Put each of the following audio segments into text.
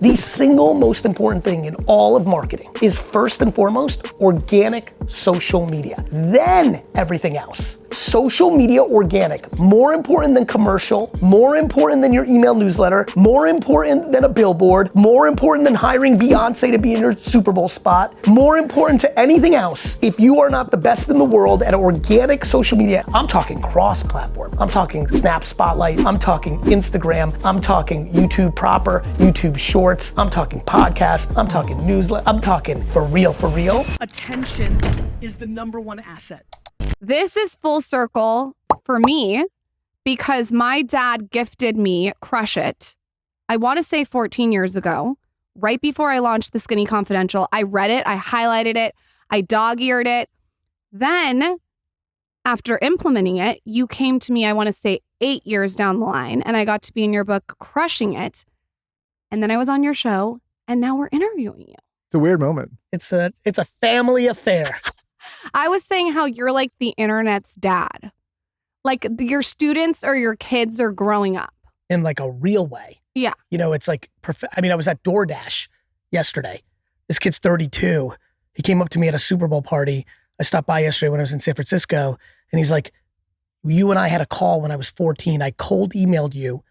The single most important thing in all of marketing is first and foremost, organic social media, then everything else. Social media organic, more important than commercial, more important than your email newsletter, more important than a billboard, more important than hiring Beyonce to be in your Super Bowl spot, more important to anything else. If you are not the best in the world at organic social media, I'm talking cross-platform, I'm talking Snap Spotlight, I'm talking Instagram, I'm talking YouTube proper, YouTube Shorts, I'm talking podcast, I'm talking newsletter, I'm talking for real, for real. Attention is the #1 asset. This is full circle for me because my dad gifted me Crush It. I want to say 14 years ago, right before I launched The Skinny Confidential. I read it, I highlighted it, I dog-eared it. Then after implementing it, you came to me, I want to say 8 years down the line, and I got to be in your book, Crushing It. And then I was on your show, and now we're interviewing you. It's a weird moment. It's a family affair. I was saying how you're like the internet's dad. Like your students or your kids are growing up. In like a real way. Yeah. You know, it's like, I was at DoorDash yesterday. This kid's 32. He came up to me at a Super Bowl party. I stopped by yesterday when I was in San Francisco, and he's like, you and I had a call when I was 14. I cold emailed you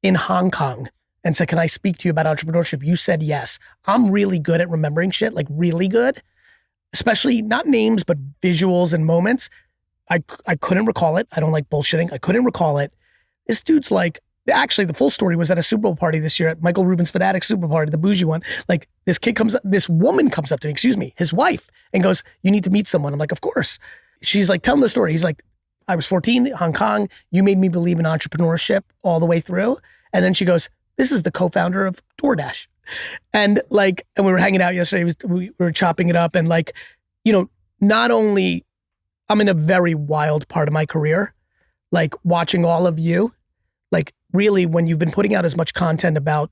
in Hong Kong and said, can I speak to you about entrepreneurship? You said yes. I'm really good at remembering shit, like really good. Especially not names, but visuals and moments. I couldn't recall it. I don't like bullshitting. I couldn't recall it. This dude's like, actually the full story was at a Super Bowl party this year at Michael Rubin's Fanatic Super Bowl party, the bougie one. Like this woman comes up to me, his wife, and goes, you need to meet someone. I'm like, of course. She's like, tell him the story. He's like, I was 14, Hong Kong. You made me believe in entrepreneurship all the way through. And then she goes, this is the co-founder of DoorDash. And we were hanging out yesterday, we were chopping it up, and like, you know, not only I'm in a very wild part of my career, like watching all of you, like really when you've been putting out as much content about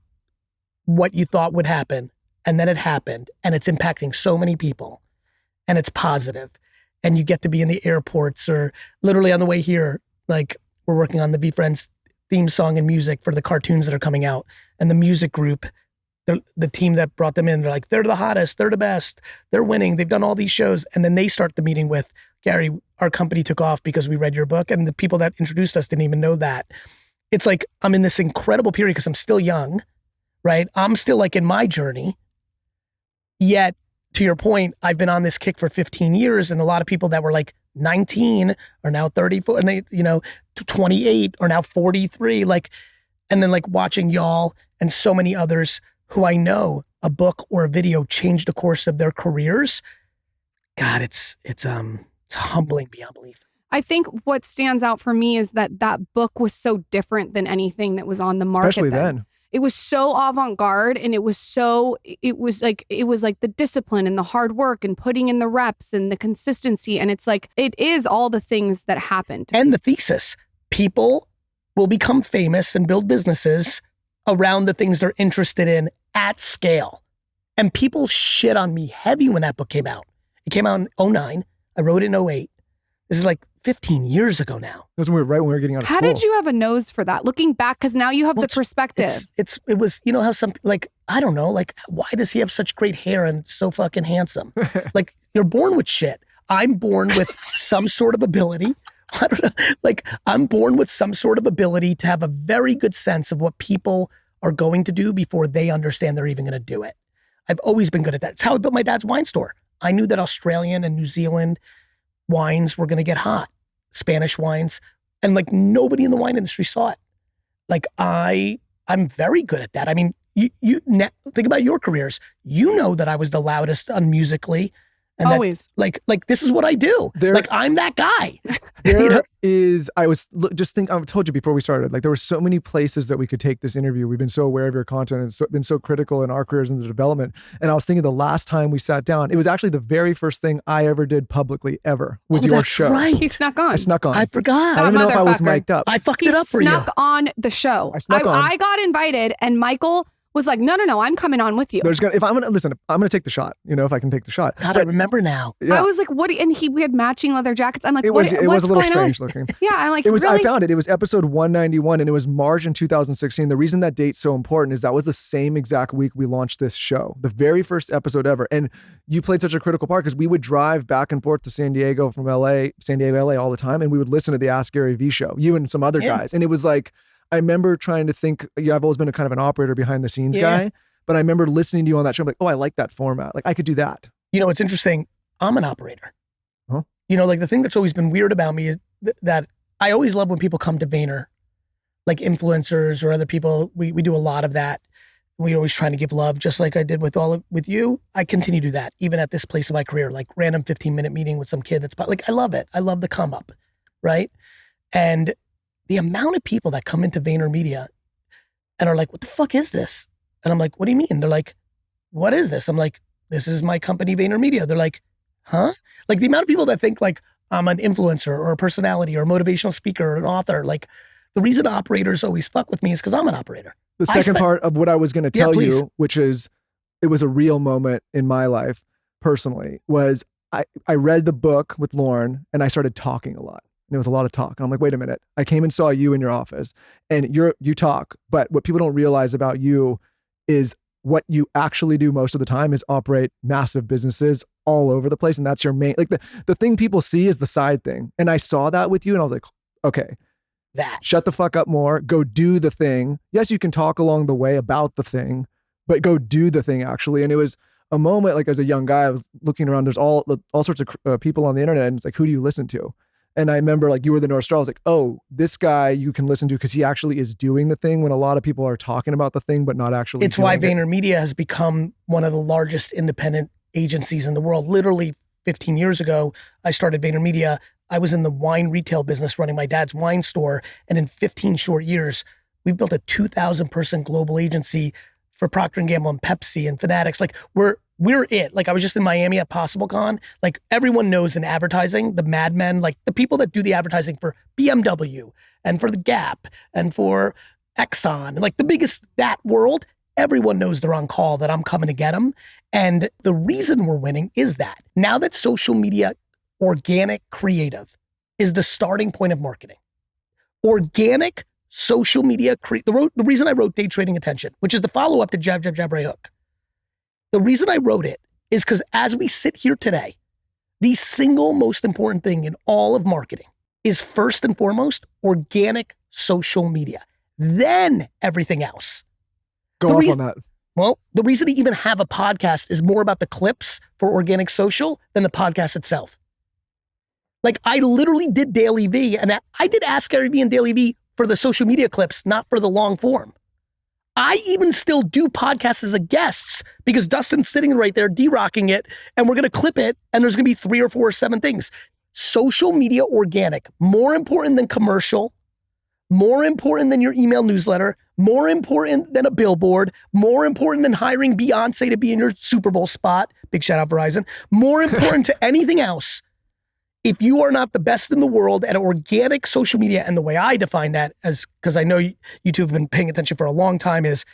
what you thought would happen, and then it happened, and it's impacting so many people, and it's positive, and you get to be in the airports or literally on the way here, like we're working on the VeeFriends theme song and music for the cartoons that are coming out, and the music group, the team that brought them in, they're like, they're the hottest, they're the best, they're winning, they've done all these shows. And then they start the meeting with, Gary, our company took off because we read your book, and the people that introduced us didn't even know that. It's like, I'm in this incredible period because I'm still young, right? I'm still like in my journey. Yet, to your point, I've been on this kick for 15 years, and a lot of people that were like 19 are now 34, and they, 28 are now 43, like, and then like watching y'all and so many others who I know a book or a video changed the course of their careers. God, it's humbling beyond belief. I think what stands out for me is that book was so different than anything that was on the market. Especially then. It was so avant-garde, and it was like the discipline and the hard work and putting in the reps and the consistency. And it's like, it is all the things that happened. And the thesis, people will become famous and build businesses around the things they're interested in at scale. And people shit on me heavy when that book came out. It came out in 2009. I wrote it in 2008. This is like 15 years ago now. That was right when we were getting out of school. How did you have a nose for that? Looking back, because now you have the perspective. It was, you know how some, like, I don't know, like, why does he have such great hair and so fucking handsome? Like, you're born with shit. I'm born with some sort of ability. I don't know, like, I'm born with some sort of ability to have a very good sense of what people are going to do before they understand they're even going to do it. I've always been good at that. It's how I built my dad's wine store. I knew that Australian and New Zealand wines were going to get hot, Spanish wines, and like nobody in the wine industry saw it. Like I'm very good at that. I mean, you think about your careers. You know that I was the loudest on Musically. And always. That, like this is what I do. Like I'm that guy. I told you before we started, like there were so many places that we could take this interview. We've been so aware of your content and been so critical in our careers and the development. And I was thinking the last time we sat down, it was actually the very first thing I ever did publicly ever was your show. Right. He snuck on. I snuck on. I forgot. I don't even know if I was mic'd up. I fucked it up for you. He snuck on the show. I snuck on. I got invited, and Michael was like, no, I'm coming on with you. If I'm gonna take the shot, if I can take the shot. God, I remember now. Yeah. I was like, what? And we had matching leather jackets. I'm like, It was a little going strange on? looking. Yeah, I'm like, I really? found it. It was episode 191 and it was March in 2016. The reason that date's so important is that was the same exact week we launched this show, the very first episode ever. And you played such a critical part because we would drive back and forth to San Diego from San Diego, LA all the time. And we would listen to the Ask GaryVee show, you and some other guys. And it was like, I remember trying to think, I've always been a kind of an operator behind the scenes guy. But I remember listening to you on that show. I'm like, oh, I like that format. Like I could do that. It's interesting. I'm an operator. Huh? Like the thing that's always been weird about me is that I always love when people come to Vayner, like influencers or other people. We do a lot of that. We're always trying to give love, just like I did with you. I continue to do that, even at this place of my career, like random 15-minute meeting with some kid that's like, I love it. I love the come up, right? And the amount of people that come into VaynerMedia and are like, what the fuck is this? And I'm like, what do you mean? They're like, what is this? I'm like, this is my company, VaynerMedia. They're like, huh? Like the amount of people that think like I'm an influencer or a personality or a motivational speaker or an author, like the reason operators always fuck with me is because I'm an operator. The second part of what I was going to tell you, which is, it was a real moment in my life personally, was I read the book with Lauren and I started talking a lot. And it was a lot of talk. And I'm like, wait a minute. I came and saw you in your office and you talk, but what people don't realize about you is what you actually do most of the time is operate massive businesses all over the place. And that's your main, like the thing people see is the side thing. And I saw that with you and I was like, okay, shut the fuck up more, go do the thing. Yes, you can talk along the way about the thing, but go do the thing actually. And it was a moment, like as a young guy, I was looking around, there's all sorts of people on the internet and it's like, who do you listen to? And I remember like you were the North Star. I was like, oh, this guy you can listen to because he actually is doing the thing when a lot of people are talking about the thing, but not actually It's why VaynerMedia has become one of the largest independent agencies in the world. Literally 15 years ago, I started VaynerMedia. I was in the wine retail business running my dad's wine store. And in 15 short years, we've built a 2,000 person global agency for Procter & Gamble and Pepsi and Fanatics. Like we're it. Like I was just in Miami at PossibleCon. Like everyone knows in advertising, the madmen, like the people that do the advertising for BMW and for the Gap and for Exxon, and like the biggest, that world, everyone knows they're on call, that I'm coming to get them. And the reason we're winning is that now that social media, organic creative is the starting point of marketing. Organic social media, the reason I wrote Day Trading Attention, which is the follow-up to Jab, Jab, Jab, Right Hook. The reason I wrote it is because as we sit here today, the single most important thing in all of marketing is first and foremost organic social media, then everything else. Go off on that. Well, the reason to even have a podcast is more about the clips for organic social than the podcast itself. Like I literally did Daily V and I did Ask GaryVee and Daily V for the social media clips, not for the long form. I even still do podcasts as a guest because Dustin's sitting right there, D-rocking it, and we're going to clip it, and there's going to be 3 or 4 or 7 things. Social media organic, more important than commercial, more important than your email newsletter, more important than a billboard, more important than hiring Beyonce to be in your Super Bowl spot, big shout out Verizon, more important to anything else. If you are not the best in the world at organic social media, and the way I define that, as because I know you two have been paying attention for a long time, is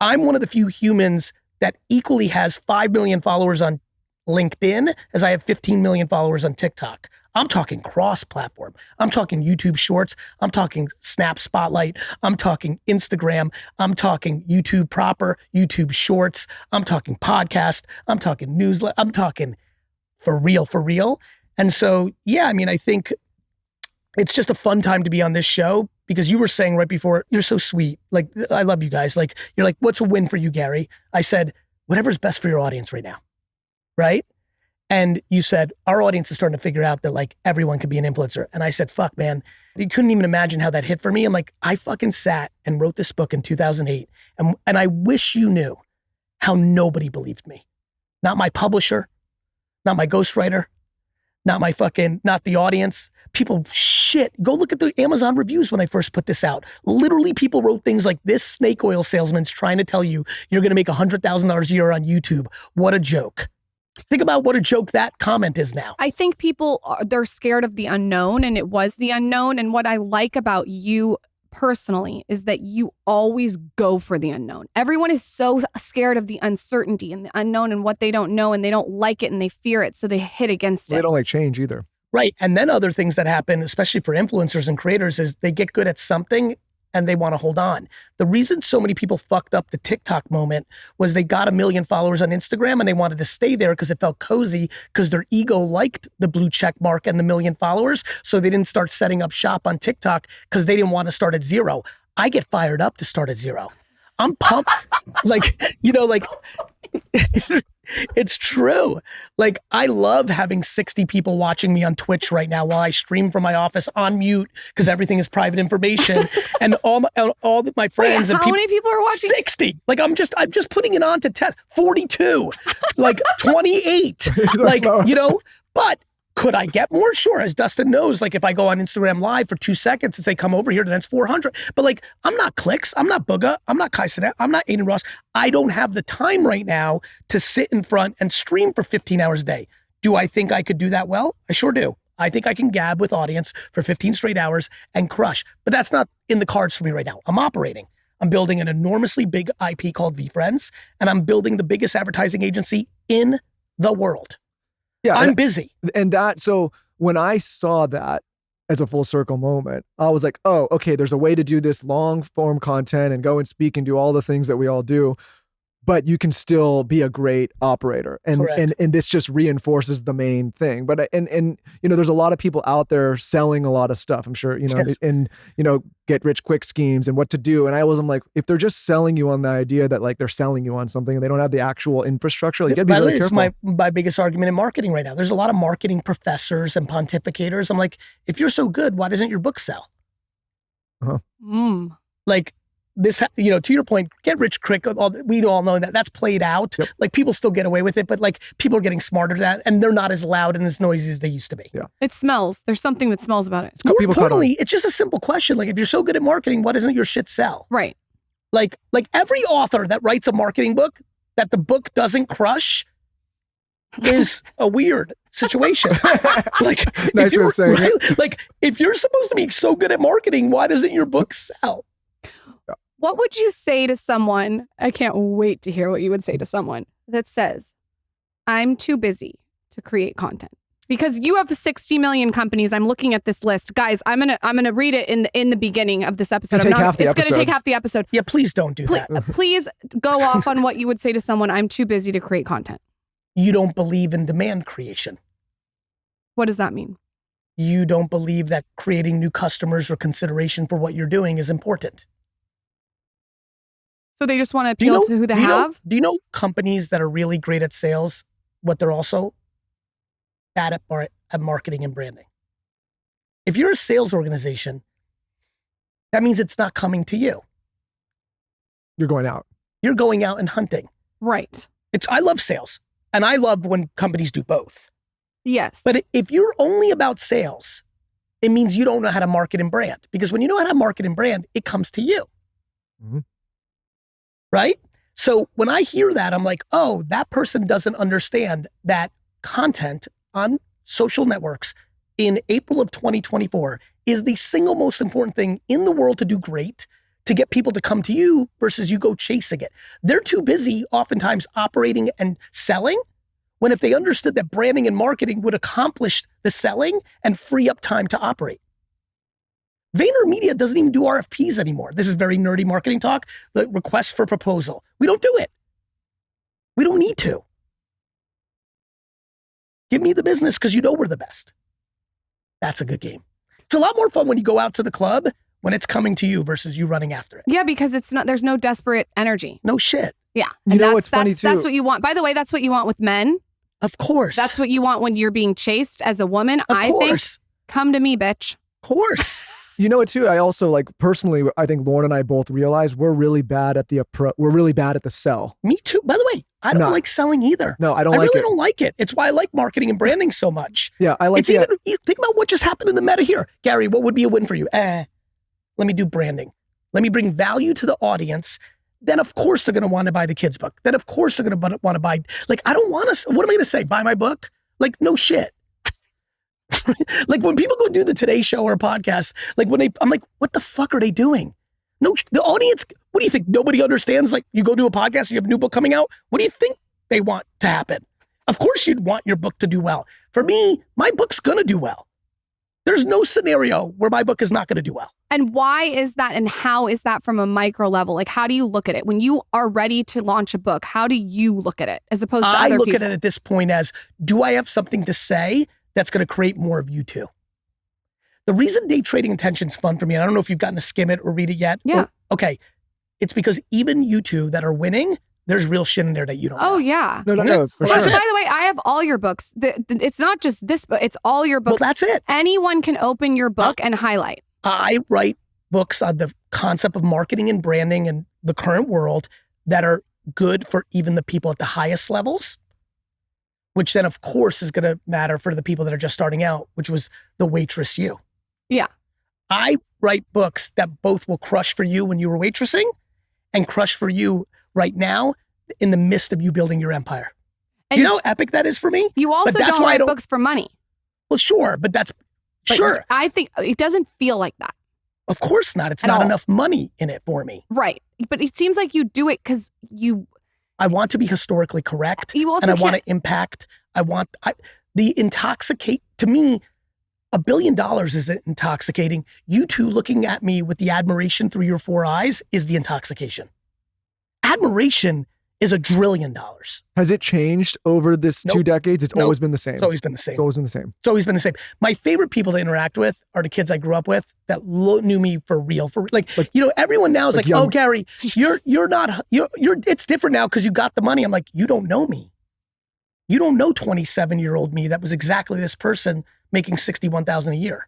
I'm one of the few humans that equally has 5 million followers on LinkedIn as I have 15 million followers on TikTok. I'm talking cross-platform. I'm talking YouTube Shorts. I'm talking Snap Spotlight. I'm talking Instagram. I'm talking YouTube proper, YouTube Shorts. I'm talking podcast. I'm talking newsletter. I'm talking for real. And so, yeah, I mean, I think it's just a fun time to be on this show because you were saying right before, you're so sweet. Like, I love you guys. Like, you're like, what's a win for you, Gary? I said, whatever's best for your audience right now, right? And you said, our audience is starting to figure out that like everyone could be an influencer. And I said, fuck, man, you couldn't even imagine how that hit for me. I'm like, I fucking sat and wrote this book in 2008. And I wish you knew how nobody believed me. Not my publisher, not my ghostwriter, not the audience. People, shit, go look at the Amazon reviews when I first put this out. Literally people wrote things like, this snake oil salesman's trying to tell you you're gonna make $100,000 a year on YouTube. What a joke. Think about what a joke that comment is now. I think people, they're scared of the unknown, and it was the unknown. And what I like about you personally is that you always go for the unknown. Everyone is so scared of the uncertainty and the unknown and what they don't know, and they don't like it and they fear it, so they hit against it. They don't like change either. Right. And then other things that happen, especially for influencers and creators, is they get good at something and they want to hold on. The reason so many people fucked up the TikTok moment was they got 1 million followers on Instagram and they wanted to stay there because it felt cozy, because their ego liked the blue check mark and the 1 million followers. So they didn't start setting up shop on TikTok because they didn't want to start at 0. I get fired up to start at 0. I'm pumped. It's true. Like, I love having 60 people watching me on Twitch right now while I stream from my office on mute because everything is private information. And all my friends. Wait, and how many people are watching? 60. Like, I'm just putting it on to test. 42. Like 28. Like, but could I get more? Sure. As Dustin knows, like, if I go on Instagram Live for 2 seconds and say, come over here, then it's 400. But like, I'm not Clicks. I'm not Booga. I'm not Kai Cenat. I'm not Aiden Ross. I don't have the time right now to sit in front and stream for 15 hours a day. Do I think I could do that well? I sure do. I think I can gab with audience for 15 straight hours and crush. But that's not in the cards for me right now. I'm operating. I'm building an enormously big IP called VeeFriends, and I'm building the biggest advertising agency in the world. Yeah, I'm busy. And so when I saw that as a full circle moment, I was like, oh, okay, there's a way to do this long form content and go and speak and do all the things that we all do, but you can still be a great operator. And this just reinforces the main thing. But and there's a lot of people out there selling a lot of stuff, I'm sure, Yes. and get rich quick schemes and what to do. And I wasn't like, if they're just selling you on the idea that like they're selling you on something and they don't have the actual infrastructure, like, you gotta be really careful. It's my biggest argument in marketing right now. There's a lot of marketing professors and pontificators. I'm like, if you're so good, why doesn't your book sell? Like, this, to your point, get rich quick. We all know that's played out. Yep. Like, people still get away with it, but like, people are getting smarter at that, and they're not as loud and as noisy as they used to be. Yeah. It smells. There's something that smells about it. More importantly, it's just a simple question. Like, if you're so good at marketing, why doesn't your shit sell? Right. Like every author that writes a marketing book that the book doesn't crush is a weird situation. Like, nice way of saying it. Like, if you're supposed to be so good at marketing, why doesn't your book sell? What would you say to someone? I can't wait to hear what you would say to someone that says, I'm too busy to create content. Because you have 60 million companies. I'm looking at this list. Guys, I'm gonna read it in the beginning of this episode. It's gonna take half the episode. Yeah, please don't do that. Please go off on what you would say to someone, I'm too busy to create content. You don't believe in demand creation. What does that mean? You don't believe that creating new customers or consideration for what you're doing is important. So they just want to appeal to who they have? Do you know companies that are really great at sales, what they're also bad at marketing and branding? If you're a sales organization, that means it's not coming to you. You're going out. You're going out and hunting. Right. I love sales, and I love when companies do both. Yes. But if you're only about sales, it means you don't know how to market and brand. Because when you know how to market and brand, it comes to you. Mm-hmm. Right? So when I hear that, I'm like, oh, that person doesn't understand that content on social networks in April of 2024 is the single most important thing in the world to do great, to get people to come to you versus you go chasing it. They're too busy oftentimes operating and selling, when if they understood that branding and marketing would accomplish the selling and free up time to operate. VaynerMedia doesn't even do RFPs anymore. This is very nerdy marketing talk. The request for proposal. We don't do it. We don't need to. Give me the business because you know we're the best. That's a good game. It's a lot more fun when you go out to the club when it's coming to you versus you running after it. Yeah, because there's no desperate energy. No shit. Yeah. You know what's funny too? That's what you want. By the way, that's what you want with men. Of course. That's what you want when you're being chased as a woman. Of course. Think, come to me, bitch. Of course. You know what too? I also, like, personally, I think Lauren and I both realize we're really bad at the sell. Me too. By the way, I don't like selling either. No, I really don't like it. It's why I like marketing and branding so much. Yeah, I like think about what just happened in the meta here. Gary, what would be a win for you? Let me do branding. Let me bring value to the audience. Then of course they're going to want to buy the kids' book. Then of course they're going to want to buy, like, I don't want to, what am I going to say? Buy my book? Like, no shit. Like when people go do the Today Show or podcast, like I'm like, what the fuck are they doing? No, the audience, what do you think? Nobody understands, like you go do a podcast, you have a new book coming out. What do you think they want to happen? Of course you'd want your book to do well. For me, my book's gonna do well. There's no scenario where my book is not gonna do well. And why is that? And how is that from a micro level? Like, how do you look at it? When you are ready to launch a book, how do you look at it as opposed to other people? I look at it at this point as, do I have something to say that's gonna create more of you two? The reason day trading intention's fun for me, and I don't know if you've gotten to skim it or read it yet. Yeah. Okay. It's because even you two that are winning, there's real shit in there that you don't know. Oh, yeah. No, for By sure. the way, I have all your books. It's not just this book, it's all your books. Well, that's it. Anyone can open your book and highlight. I write books on the concept of marketing and branding and the current world that are good for even the people at the highest levels, which then, of course, is going to matter for the people that are just starting out, which was the waitress you. Yeah. I write books that both will crush for you when you were waitressing and crush for you right now in the midst of you building your empire. And you know how epic that is for me? You also don't write books for money. Well, sure, but sure. I think it doesn't feel like that. Of course not. It's not enough money in it for me. Right. But it seems like you do it because I want to be historically correct. You also and I want to impact. To me, $1 billion is intoxicating. You two looking at me with the admiration through your 4 eyes is the intoxication. Admiration is $1 trillion. Has it changed over this 2 decades? It's always been the same. It's always been the same. It's always been the same. It's always been the same. My favorite people to interact with are the kids I grew up with that knew me for real. Everyone now is like, oh, Gary, it's different now because you got the money. I'm like, you don't know me. You don't know 27-year-old me that was exactly this person making $61,000 a year.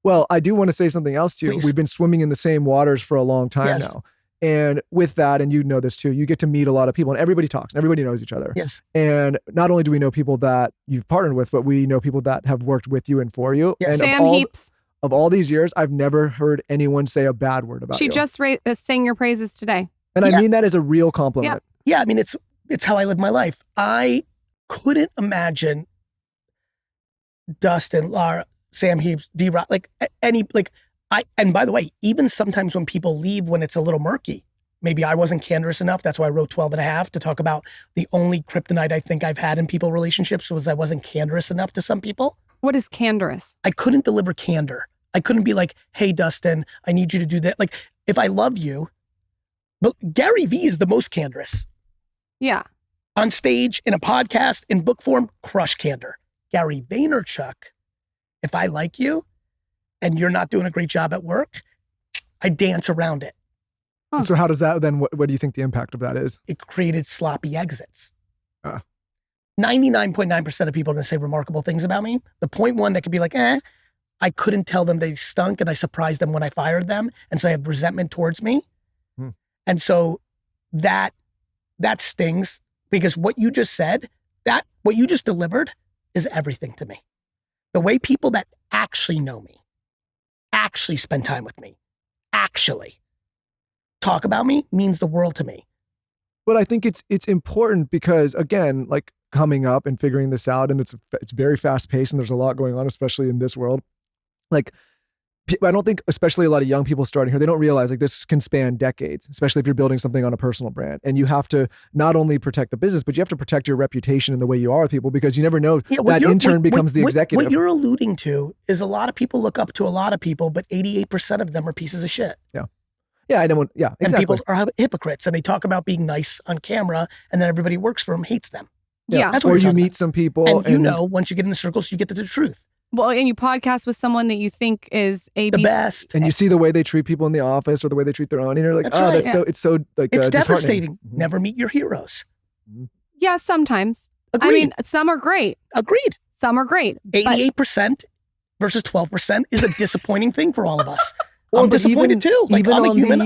Well, I do want to say something else to you. Please. We've been swimming in the same waters for a long time now. And with that, and you know this too, you get to meet a lot of people and everybody talks and everybody knows each other. Yes. And not only do we know people that you've partnered with, but we know people that have worked with you and for you. Yes. And Sam Heaps. Of all these years, I've never heard anyone say a bad word about you. She just sang your praises today. And I mean that as a real compliment. Yeah, I mean, it's how I live my life. I couldn't imagine Dustin, Lara, Sam Heaps, D-Rock, and by the way, even sometimes when people leave when it's a little murky, maybe I wasn't candorous enough. That's why I wrote 12 and a half to talk about the only kryptonite I think I've had in people relationships was I wasn't candorous enough to some people. What is candorous? I couldn't deliver candor. I couldn't be like, hey, Dustin, I need you to do that. Like, if I love you, but GaryVee is the most candorous. Yeah. On stage, in a podcast, in book form, crush candor. Gary Vaynerchuk, if I like you and you're not doing a great job at work, I dance around it. Huh. So how does that then, what do you think the impact of that is? It created sloppy exits. 99.9% of people are going to say remarkable things about me. The 0.1 that could be like, I couldn't tell them they stunk and I surprised them when I fired them. And so I have resentment towards me. And so that stings because what you just said, what you just delivered is everything to me. The way people that actually know me, actually spend time with me, actually talk about me means the world to me. But I think it's important because, again, like coming up and figuring this out, and it's very fast paced and there's a lot going on, especially in this world. Like, I don't think, especially a lot of young people starting here, they don't realize like this can span decades, especially if you're building something on a personal brand. And you have to not only protect the business, but you have to protect your reputation and the way you are with people because you never know that intern becomes the executive. What you're alluding to is a lot of people look up to a lot of people, but 88% of them are pieces of shit. Yeah. Yeah, I don't. Yeah, exactly. And people are hypocrites, and they talk about being nice on camera, and then everybody who works for them hates them. Yeah, that's what or you meet some people, and once you get in the circles, you get to the truth. Well, and you podcast with someone that you think is the best, and you see the way they treat people in the office or the way they treat their own, and you're like, it's so like it's devastating. Never meet your heroes. Yeah, sometimes. Agreed. I mean, some are great. Agreed. Some are great. 88% versus 12% is a disappointing thing for all of us. I'm disappointed too. Like, I'm a human.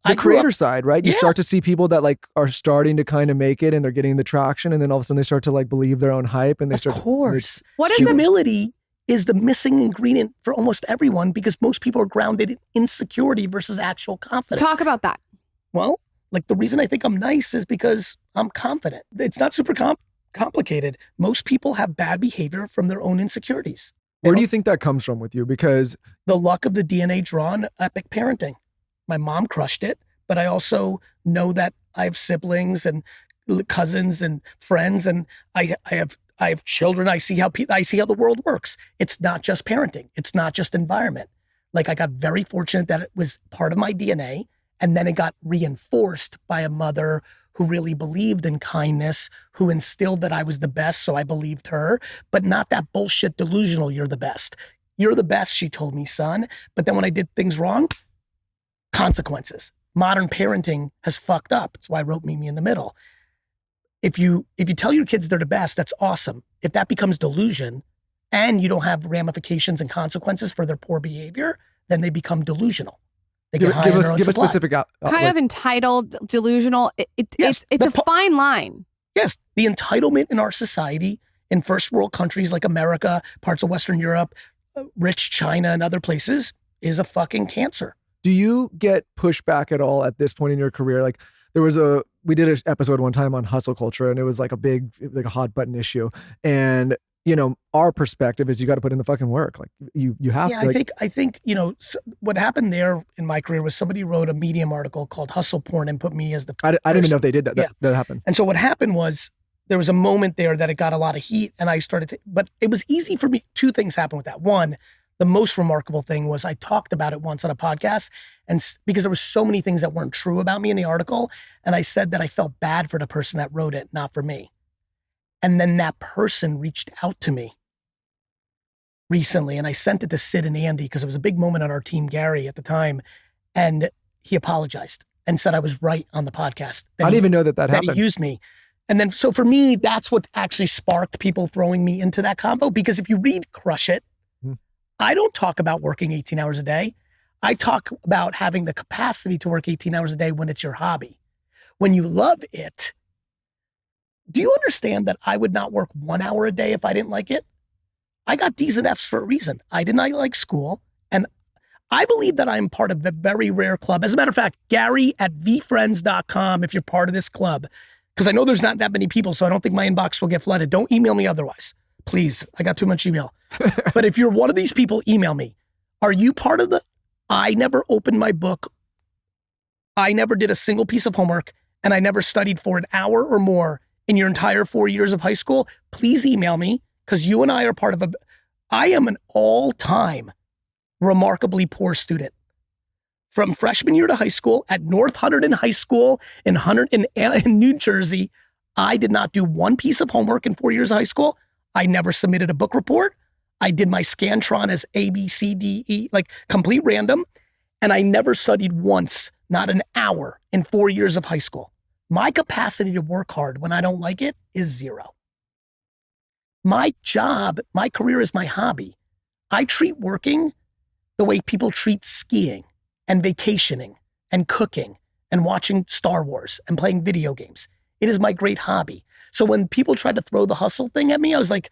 The creator side, right? You start to see people that like are starting to kind of make it and they're getting the traction, and then all of a sudden they start to like believe their own hype, and they start. Of course, what is humility is the missing ingredient for almost everyone because most people are grounded in insecurity versus actual confidence. Talk about that. Well, like the reason I think I'm nice is because I'm confident. It's not super complicated. Most people have bad behavior from their own insecurities. Where do you think that comes from with you? Because the luck of the DNA drawn, epic parenting. My mom crushed it, but I also know that I have siblings and cousins and friends, and I have children. I see how the world works. It's not just parenting. It's not just environment. Like, I got very fortunate that it was part of my DNA, and then it got reinforced by a mother who really believed in kindness, who instilled that I was the best, so I believed her, but not that bullshit delusional, you're the best. You're the best, she told me, son. But then when I did things wrong, consequences. Modern parenting has fucked up. That's why I wrote Meet Me in the Middle. If you tell your kids they're the best, that's awesome. If that becomes delusion and you don't have ramifications and consequences for their poor behavior, then they become delusional. They get high on their own give a supply. specific Kind of entitled, delusional. Yes, it's a fine line. Yes, the entitlement in our society, in first world countries like America, parts of Western Europe, rich China and other places, is a fucking cancer. Do you get pushback at all at this point in your career? Like, we did an episode one time on hustle culture, and it was like a hot button issue. And, you know, our perspective is you got to put in the fucking work. Like, you have to. Yeah, I think, you know, what happened there in my career was somebody wrote a Medium article called Hustle Porn and put me as the I didn't even know if they did that. Yeah. That happened. And so what happened was there was a moment there that it got a lot of heat, and I started to, but it was easy for me. Two things happened with that. One, the most remarkable thing was I talked about it once on a podcast, and because there were so many things that weren't true about me in the article, and I said that I felt bad for the person that wrote it, not for me. And then that person reached out to me recently, and I sent it to Sid and Andy because it was a big moment on our team, Gary, at the time, and he apologized and said I was right on the podcast. I didn't even know that happened. He used me. And then, so for me, that's what actually sparked people throwing me into that combo, because if you read Crush It, I don't talk about working 18 hours a day. I talk about having the capacity to work 18 hours a day when it's your hobby. When you love it, do you understand that I would not work 1 hour a day if I didn't like it? I got D's and F's for a reason. I did not like school. And I believe that I'm part of a very rare club. As a matter of fact, Gary at VeeFriends.com, if you're part of this club, because I know there's not that many people, so I don't think my inbox will get flooded. Don't email me otherwise. Please, I got too much email. But if you're one of these people, email me. Are you part of the, I never opened my book, I never did a single piece of homework, and I never studied for an hour or more in your entire 4 years of high school? Please email me, because you and I are part of I am an all-time remarkably poor student. From freshman year to high school at North Hunterdon High School in New Jersey, I did not do one piece of homework in 4 years of high school. I never submitted a book report. I did my Scantron as A, B, C, D, E, like complete random. And I never studied once, not an hour in 4 years of high school. My capacity to work hard when I don't like it is zero. My job, my career is my hobby. I treat working the way people treat skiing and vacationing and cooking and watching Star Wars and playing video games. It is my great hobby. So when people tried to throw the hustle thing at me, I was like,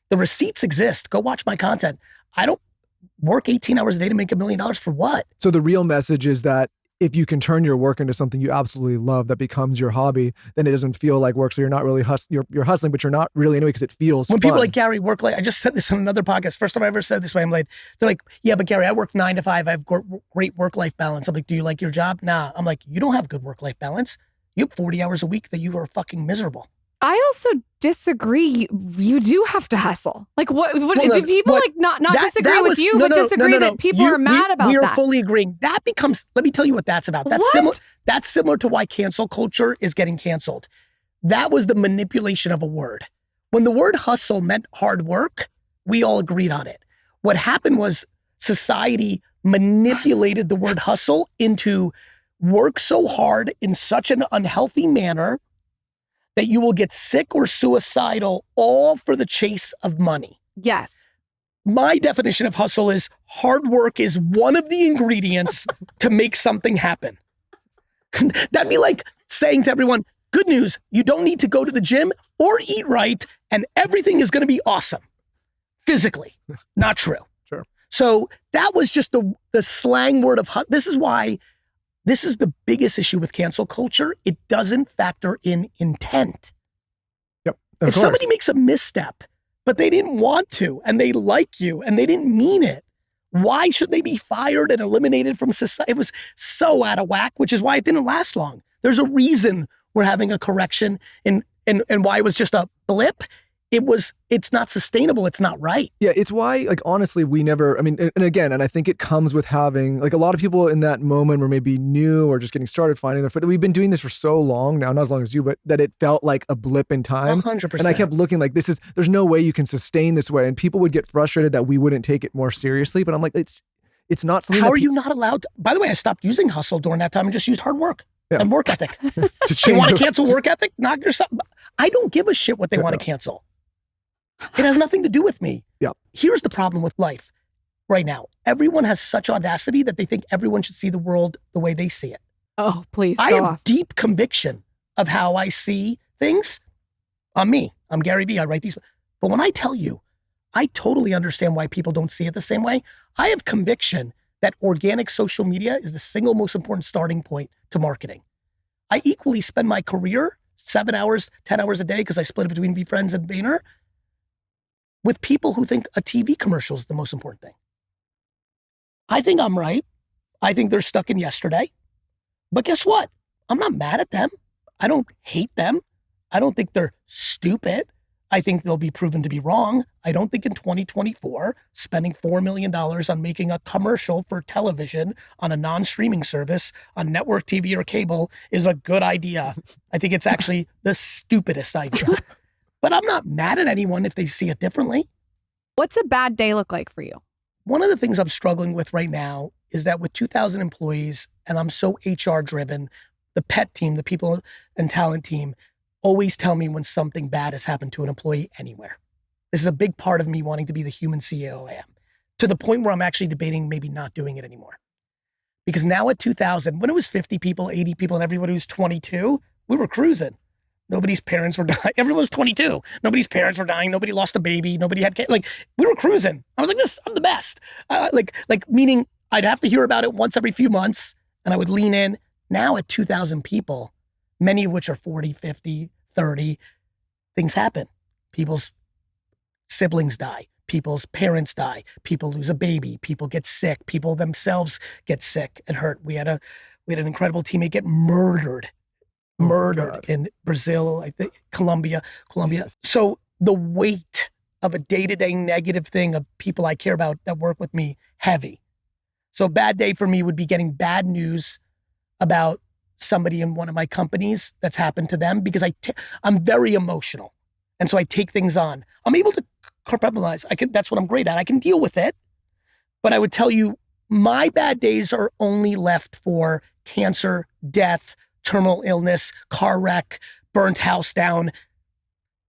the receipts exist. Go watch my content. I don't work 18 hours a day to make $1 million for what? So the real message is that if you can turn your work into something you absolutely love that becomes your hobby, then it doesn't feel like work. So you're not really you're hustling, but you're not really anyway because it feels when fun. People like, Gary, work late. I just said this on another podcast. First time I ever said this way, I'm late. They're like, yeah, but Gary, I work 9 to 5. I have great work-life balance. I'm like, do you like your job? Nah. I'm like, you don't have good work-life balance. You have 40 hours a week that you are fucking miserable. I also disagree. You do have to hustle. Like, what do people not disagree with you, but disagree that people are mad about that? We are fully agreeing. That becomes, let me tell you what that's about. That's similar to why cancel culture is getting canceled. That was the manipulation of a word. When the word hustle meant hard work, we all agreed on it. What happened was society manipulated the word hustle into work so hard in such an unhealthy manner that you will get sick or suicidal, all for the chase of money. Yes. My definition of hustle is hard work is one of the ingredients to make something happen. That'd be like saying to everyone, good news, you don't need to go to the gym or eat right, and everything is going to be awesome. Physically, not true. Sure. So that was just the slang word of hustle. This is why this is the biggest issue with cancel culture. It doesn't factor in intent. Yep. If somebody makes a misstep, but they didn't want to, and they like you, and they didn't mean it. Why should they be fired and eliminated from society? It was so out of whack, which is why it didn't last long. There's a reason we're having a correction and why it was just a blip. It's not sustainable. It's not right. Yeah, it's why, like, honestly, we never, I mean, and I think it comes with having, like, a lot of people in that moment were maybe new or just getting started finding their foot. We've been doing this for so long now, not as long as you, but that it felt like a blip in time. 100%. And I kept looking like, there's no way you can sustain this way. And people would get frustrated that we wouldn't take it more seriously. But I'm like, it's not something. How are you not allowed to? By the way, I stopped using hustle during that time and just used hard work and work ethic. Just You want to cancel work ethic? Knock yourself. I don't give a shit what they want to cancel. It has nothing to do with me. Yeah. Here's the problem with life right now. Everyone has such audacity that they think everyone should see the world the way they see it. Oh, please. I have deep conviction of how I see things. I'm me. I'm GaryVee. I write these. But when I tell you, I totally understand why people don't see it the same way. I have conviction that organic social media is the single most important starting point to marketing. I equally spend my career 7 hours, 10 hours a day, because I split it between VeeFriends and Vayner, with people who think a TV commercial is the most important thing. I think I'm right. I think they're stuck in yesterday. But guess what? I'm not mad at them. I don't hate them. I don't think they're stupid. I think they'll be proven to be wrong. I don't think in 2024, spending $4 million on making a commercial for television on a non-streaming service on network TV or cable is a good idea. I think it's actually the stupidest idea. But I'm not mad at anyone if they see it differently. What's a bad day look like for you? One of the things I'm struggling with right now is that with 2,000 employees, and I'm so HR driven, the pet team, the people and talent team, always tell me when something bad has happened to an employee anywhere. This is a big part of me wanting to be the human CEO I am, to the point where I'm actually debating maybe not doing it anymore. Because now at 2,000, when it was 50 people, 80 people, and everybody was 22, we were cruising. Nobody's parents were dying. Everyone was 22. Nobody's parents were dying. Nobody lost a baby. Nobody had kids. Like, we were cruising. I was like, I'm the best. Meaning I'd have to hear about it once every few months and I would lean in. Now at 2,000 people, many of which are 40, 50, 30, things happen. People's siblings die. People's parents die. People lose a baby. People get sick. People themselves get sick and hurt. We had an incredible teammate get murdered in Brazil, I think, Colombia. Jesus. So the weight of a day-to-day negative thing of people I care about that work with me, heavy. So a bad day for me would be getting bad news about somebody in one of my companies that's happened to them, because I'm very emotional. And so I take things on. I'm able to compartmentalize. That's what I'm great at. I can deal with it. But I would tell you, my bad days are only left for cancer, death, terminal illness, car wreck, burnt house down,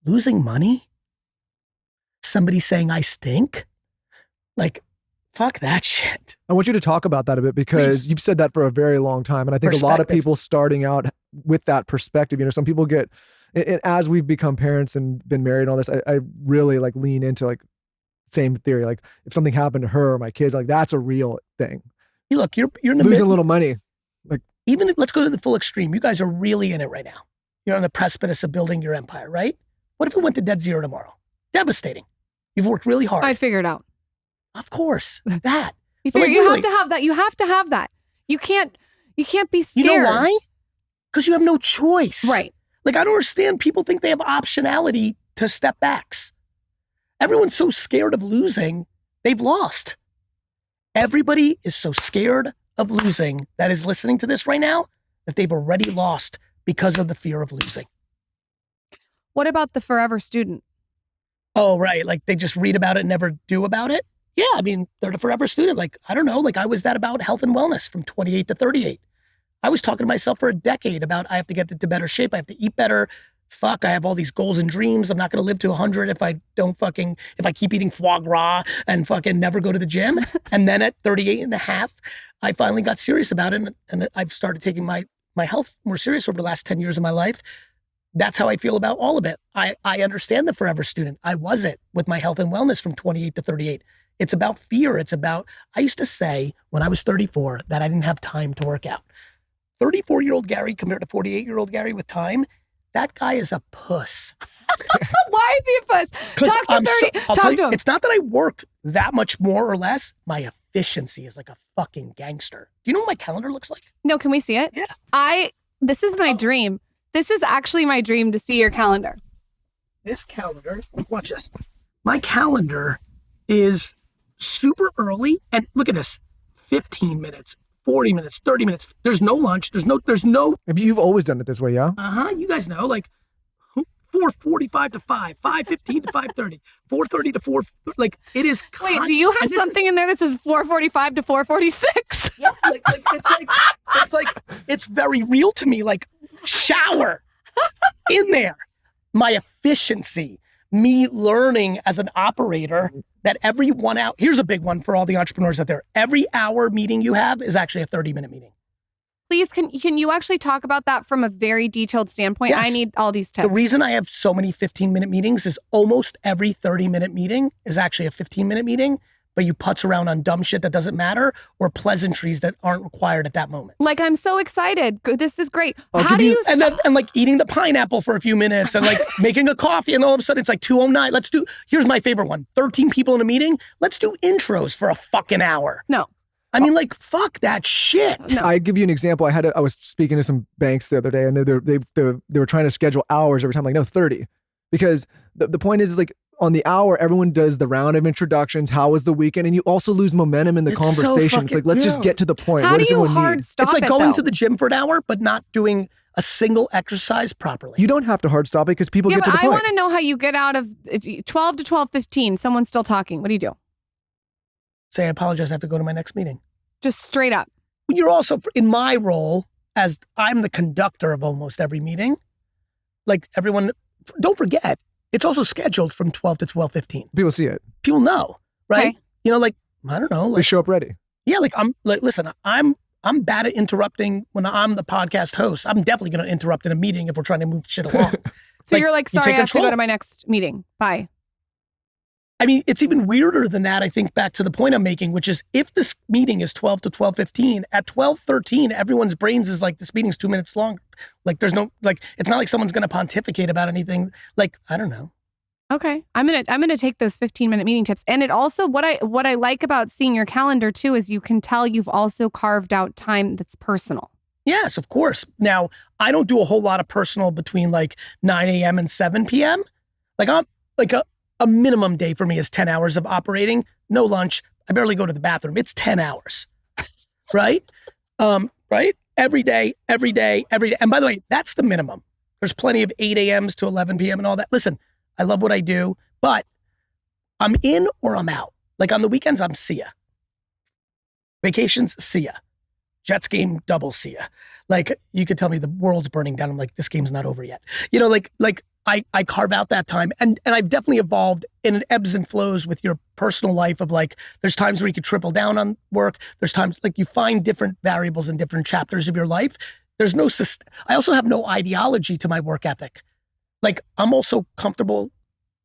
losing money, somebody saying I stink. Like, fuck that shit. I want you to talk about that a bit, because you've said that for a very long time. And I think a lot of people starting out with that perspective, some people get, and as we've become parents and been married and all this, I really like lean into like same theory. Like if something happened to her or my kids, like that's a real thing. Look, you're in the losing a little money. Like, even let's go to the full extreme. You guys are really in it right now. You're on the precipice of building your empire, right? What if it went to dead zero tomorrow? Devastating. You've worked really hard. I'd figure it out. Of course, that. You have to have that. You have to have that. You can't be scared. You know why? Because you have no choice. Right. Like, I don't understand. People think they have optionality to step backs. Everyone's so scared of losing, they've lost. Everybody is so scared of losing that is listening to this right now that they've already lost because of the fear of losing. What about the forever student? Oh, right. Like they just read about it and never do about it. Yeah. I mean, they're the forever student. Like, I don't know. Like I was that about health and wellness from 28 to 38. I was talking to myself for a decade about I have to get into better shape. I have to eat better. Fuck, I have all these goals and dreams. I'm not going to live to 100 if I keep eating foie gras and fucking never go to the gym. And then at 38 and a half, I finally got serious about it. And I've started taking my health more serious over the last 10 years of my life. That's how I feel about all of it. I understand the forever student. I was it with my health and wellness from 28 to 38. It's about fear. I used to say when I was 34 that I didn't have time to work out. 34-year-old Gary compared to 48-year-old Gary with time, that guy is a puss. Why is he a fuss? Talk to 30. I'll Talk tell to you, him. it's not that I work that much more or less. My efficiency is like a fucking gangster. Do you know what my calendar looks like? No, can we see it? Yeah. This is my dream. This is actually my dream to see your calendar. This calendar, watch this. My calendar is super early, and look at this: 15 minutes, 40 minutes, 30 minutes. There's no lunch. There's no. You've always done it this way, yeah? You guys know, like 4:45 to 5, 5:15 to 5:30, 4:30 to 4. Like it is. Wait, do you have something in there that says 4:45 to 4:46? Yeah, it's very real to me. Like shower in there. My efficiency, me learning as an operator that every 1 hour, here's a big one for all the entrepreneurs out there. Every hour meeting you have is actually a 30-minute meeting. Please, can you actually talk about that from a very detailed standpoint? Yes. I need all these tips. The reason I have so many 15-minute meetings is almost every 30-minute meeting is actually a 15-minute meeting, but you putz around on dumb shit that doesn't matter or pleasantries that aren't required at that moment. Like, I'm so excited. This is great. I'll How give do you- you And then like eating the pineapple for a few minutes and like making a coffee, and all of a sudden it's like 2:09. Here's my favorite one. 13 people in a meeting. Let's do intros for a fucking hour. No. I mean, like, fuck that shit. No. I give you an example. I was speaking to some banks the other day, and they were trying to schedule hours every time. Like, no, 30, because the point is like on the hour, everyone does the round of introductions. How was the weekend? And you also lose momentum in the It's so conversation. It's fucking- like, let's just yeah. get to the point. How What do does you everyone hard need? stop It's like it, going though? to the gym for an hour, but not doing a single exercise properly. You don't have to hard stop it because people Yeah, get to but the I point. want to know how you get out of 12 to 12:15. Someone's still talking. What do you do? Say, I apologize, I have to go to my next meeting. Just straight up. You're also, in my role, as I'm the conductor of almost every meeting, like everyone, don't forget, it's also scheduled from 12 to 12:15. People see it. People know, right? Okay. You know, like, I don't know. They Like, show up ready. yeah, like listen, I'm bad at interrupting when I'm the podcast host. I'm definitely going to interrupt in a meeting if we're trying to move shit along. So Like, you're like, you sorry, take I have to go control. to my next meeting. Bye. I mean, it's even weirder than that, I think, back to the point I'm making, which is if this meeting is 12 to 12:15, at 12:13, everyone's brains is like, this meeting's 2 minutes long. Like, there's no, like, it's not like someone's going to pontificate about anything. Like, I don't know. Okay. I'm gonna take those 15-minute meeting tips. And it also, what I like about seeing your calendar too is you can tell you've also carved out time that's personal. Yes, of course. Now, I don't do a whole lot of personal between like 9 a.m. and 7 p.m. Like, I'm like a minimum day for me is 10 hours of operating, no lunch. I barely go to the bathroom. It's 10 hours, right? Right? Every day. And by the way, that's the minimum. There's plenty of 8 a.m.s to 11 p.m. and all that. Listen, I love what I do, but I'm in or I'm out. Like on the weekends, I'm see ya. Vacations, see ya. Jets game, double see ya. Like you could tell me the world's burning down. I'm like, this game's not over yet. You know, like I carve out that time, and I've definitely evolved, and it ebbs and flows with your personal life of like, there's times where you could triple down on work. There's times like you find different variables in different chapters of your life. There's no, I also have no ideology to my work ethic. Like I'm also comfortable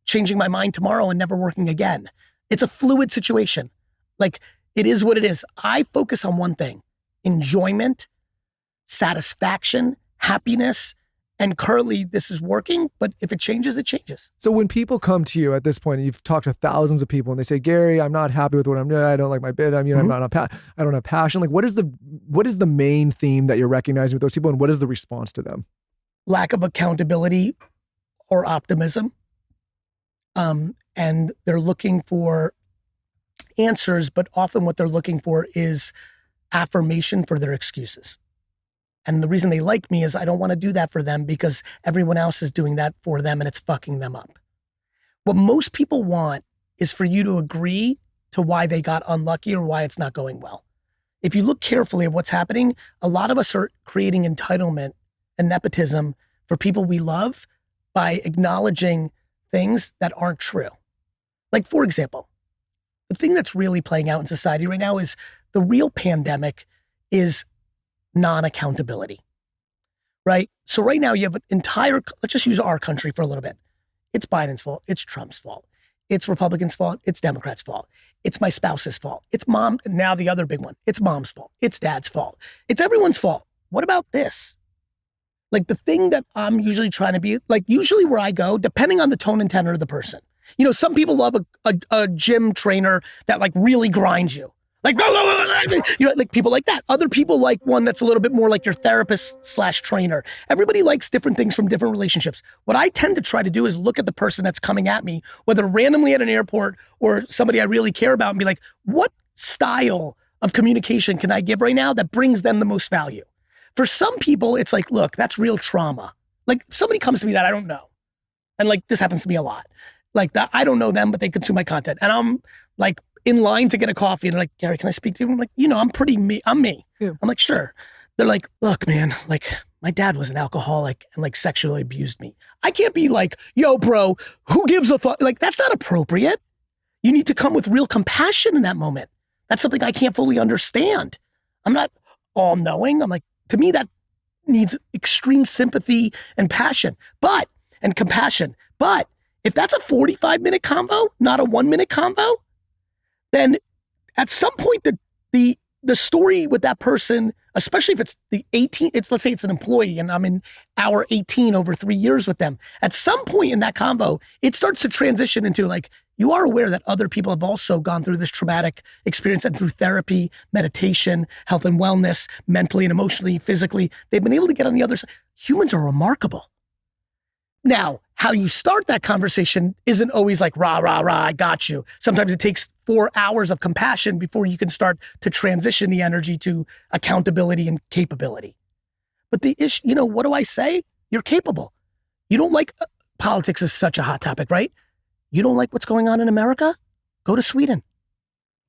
changing my mind tomorrow and never working again. It's a fluid situation. Like it is what it is. I focus on one thing: enjoyment, satisfaction, happiness. And currently this is working, but if it changes, it changes. So when people come to you at this point, and you've talked to thousands of people, and they say, "Gary, I'm not happy with what I'm doing. I don't like my bid. I mean, I don't have passion." Like, what is the main theme that you're recognizing with those people, and what is the response to them? Lack of accountability or optimism. And they're looking for answers, but often what they're looking for is affirmation for their excuses. And the reason they like me is I don't want to do that for them because everyone else is doing that for them and it's fucking them up. What most people want is for you to agree to why they got unlucky or why it's not going well. If you look carefully at what's happening, a lot of us are creating entitlement and nepotism for people we love by acknowledging things that aren't true. Like, for example, the thing that's really playing out in society right now is the real pandemic is non-accountability, right? So right now you have an entire, let's just use our country for a little bit. It's Biden's fault. It's Trump's fault. It's Republicans' fault. It's Democrats' fault. It's my spouse's fault. It's mom. Now the other big one. It's mom's fault. It's dad's fault. It's everyone's fault. What about this? Like the thing that I'm usually trying to be, like usually where I go, depending on the tone and tenor of the person. You know, some people love a gym trainer that like really grinds you. Like, you know, like people like that. Other people like one that's a little bit more like your therapist/trainer. Everybody likes different things from different relationships. What I tend to try to do is look at the person that's coming at me, whether randomly at an airport or somebody I really care about, and be like, what style of communication can I give right now that brings them the most value? For some people, it's like, look, that's real trauma. Like if somebody comes to me that I don't know, and like this happens to me a lot. Like that, I don't know them, but they consume my content. And I'm like in line to get a coffee and they're like, Gary, can I speak to you? I'm like, you know, I'm pretty me. I'm me. Yeah. I'm like, sure. They're like, look, man, like my dad was an alcoholic and like sexually abused me. I can't be like, yo, bro, who gives a fuck? Like, that's not appropriate. You need to come with real compassion in that moment. That's something I can't fully understand. I'm not all knowing. I'm like, to me, that needs extreme sympathy and passion, and compassion. But if that's a 45-minute convo, not a 1-minute convo, then at some point the story with that person, especially if it's let's say it's an employee and I'm in hour 18 over 3 years with them. At some point in that convo, it starts to transition into like, you are aware that other people have also gone through this traumatic experience and through therapy, meditation, health and wellness, mentally and emotionally, physically, they've been able to get on the other side. Humans are remarkable. Now, how you start that conversation isn't always like, rah, rah, rah, I got you. Sometimes it takes 4 hours of compassion before you can start to transition the energy to accountability and capability. But the issue, you know, what do I say? You're capable. You don't like, politics is such a hot topic, right? You don't like what's going on in America? Go to Sweden.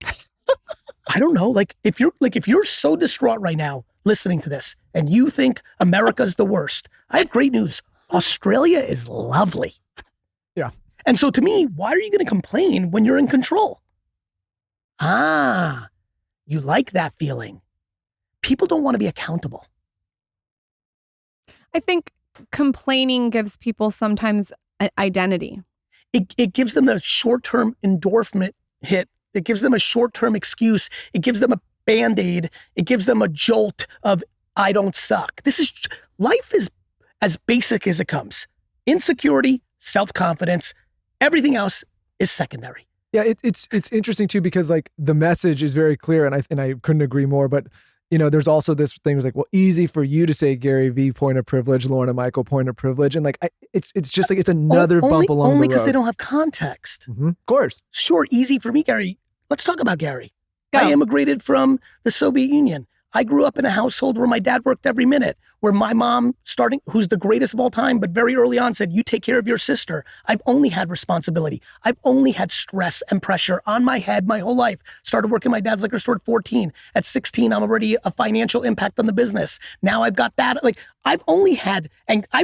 I don't know. Like if you're so distraught right now listening to this and you think America's the worst, I have great news. Australia is lovely. Yeah. And so to me, why are you going to complain when you're in control? Ah, you like that feeling. People don't want to be accountable. I think complaining gives people sometimes an identity. It gives them a short-term endorphin hit. It gives them a short-term excuse. It gives them a Band-Aid. It gives them a jolt of, I don't suck. Life is as basic as it comes. Insecurity, self-confidence, everything else is secondary. Yeah, it's interesting too, because like the message is very clear, and I couldn't agree more. But you know, there's also this thing was like, well, easy for you to say GaryVee, point of privilege, Lauren and Michael, point of privilege, and like it's just like it's another bump along the road. Only because they don't have context. Mm-hmm. Of course, sure, easy for me, Gary. Let's talk about Gary. Go. I immigrated from the Soviet Union. I grew up in a household where my dad worked every minute, where my mom, who's the greatest of all time, but very early on said, you take care of your sister. I've only had responsibility. I've only had stress and pressure on my head my whole life. Started working my dad's liquor store at 14. At 16, I'm already a financial impact on the business. Now I've got that. Like I've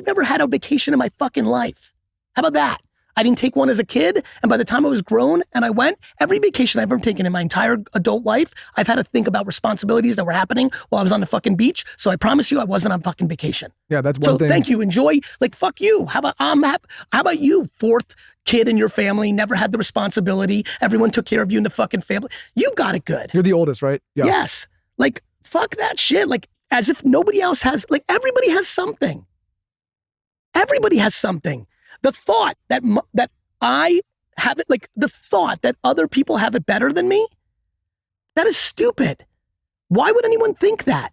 never had a vacation in my fucking life. How about that? I didn't take one as a kid. And by the time I was grown and I went, every vacation I've ever taken in my entire adult life, I've had to think about responsibilities that were happening while I was on the fucking beach. So I promise you I wasn't on fucking vacation. Yeah, that's one thing. So thank you. Enjoy. Like, fuck you. How about you? 4th kid in your family, never had the responsibility. Everyone took care of you in the fucking family. You got it good. You're the oldest, right? Yeah. Yes. Like, fuck that shit. Like, as if nobody else has, like, everybody has something. Everybody has something. The thought that I have it, like the thought that other people have it better than me, that is stupid. Why would anyone think that?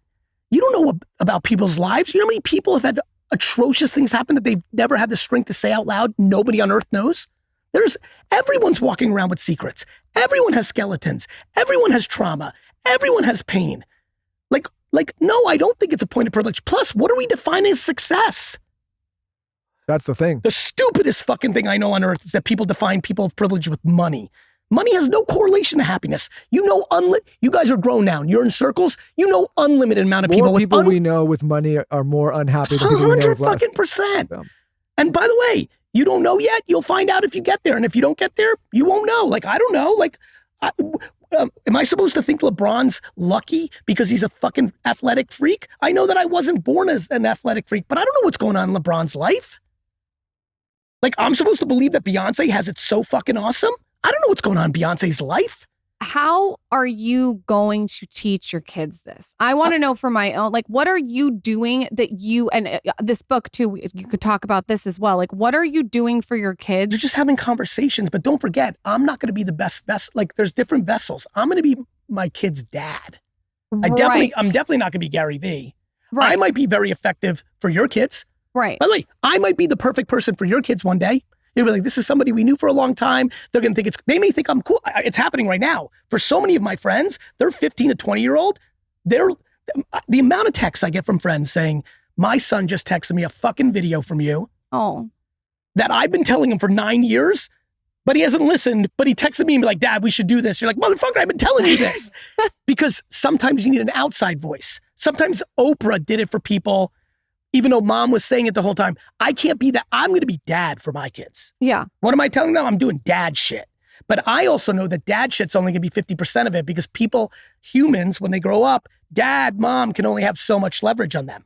You don't know about people's lives. You know how many people have had atrocious things happen that they've never had the strength to say out loud? Nobody on earth knows. Everyone's walking around with secrets. Everyone has skeletons. Everyone has trauma. Everyone has pain. Like, no, I don't think it's a point of privilege. Plus, what are we defining as success? That's the thing. The stupidest fucking thing I know on earth is that people define people of privilege with money. Money has no correlation to happiness. You know, you guys are grown now. You're in circles. You know, unlimited amount of people. More people we know with money are more unhappy than people we know with less. 100%. Yeah. And by the way, you don't know yet. You'll find out if you get there. And if you don't get there, you won't know. Like, I don't know. Like, am I supposed to think LeBron's lucky because he's a fucking athletic freak? I know that I wasn't born as an athletic freak, but I don't know what's going on in LeBron's life. Like, I'm supposed to believe that Beyonce has it so fucking awesome? I don't know what's going on in Beyonce's life. how are you going to teach your kids this? I want to know for my own, like, what are you doing that you, and this book too, you could talk about this as well. Like, what are you doing for your kids? You're just having conversations, but don't forget, I'm not going to be the best vessel. Like, there's different vessels. I'm going to be my kid's dad. I'm definitely not going to be GaryVee. Right. I might be very effective for your kids. Right. By the way, I might be the perfect person for your kids one day. You'll be like, this is somebody we knew for a long time. They're going to think they may think I'm cool. It's happening right now. For so many of my friends, they're 15 to 20-year-old. The amount of texts I get from friends saying, my son just texted me a fucking video from you. Oh. That I've been telling him for 9 years, but he hasn't listened, but he texted me and be like, Dad, we should do this. You're like, motherfucker, I've been telling you this. Because sometimes you need an outside voice. Sometimes Oprah did it for people, even though mom was saying it the whole time. I can't be that. I'm going to be dad for my kids. Yeah. What am I telling them? I'm doing dad shit. But I also know that dad shit's only going to be 50% of it because humans, when they grow up, dad, mom can only have so much leverage on them.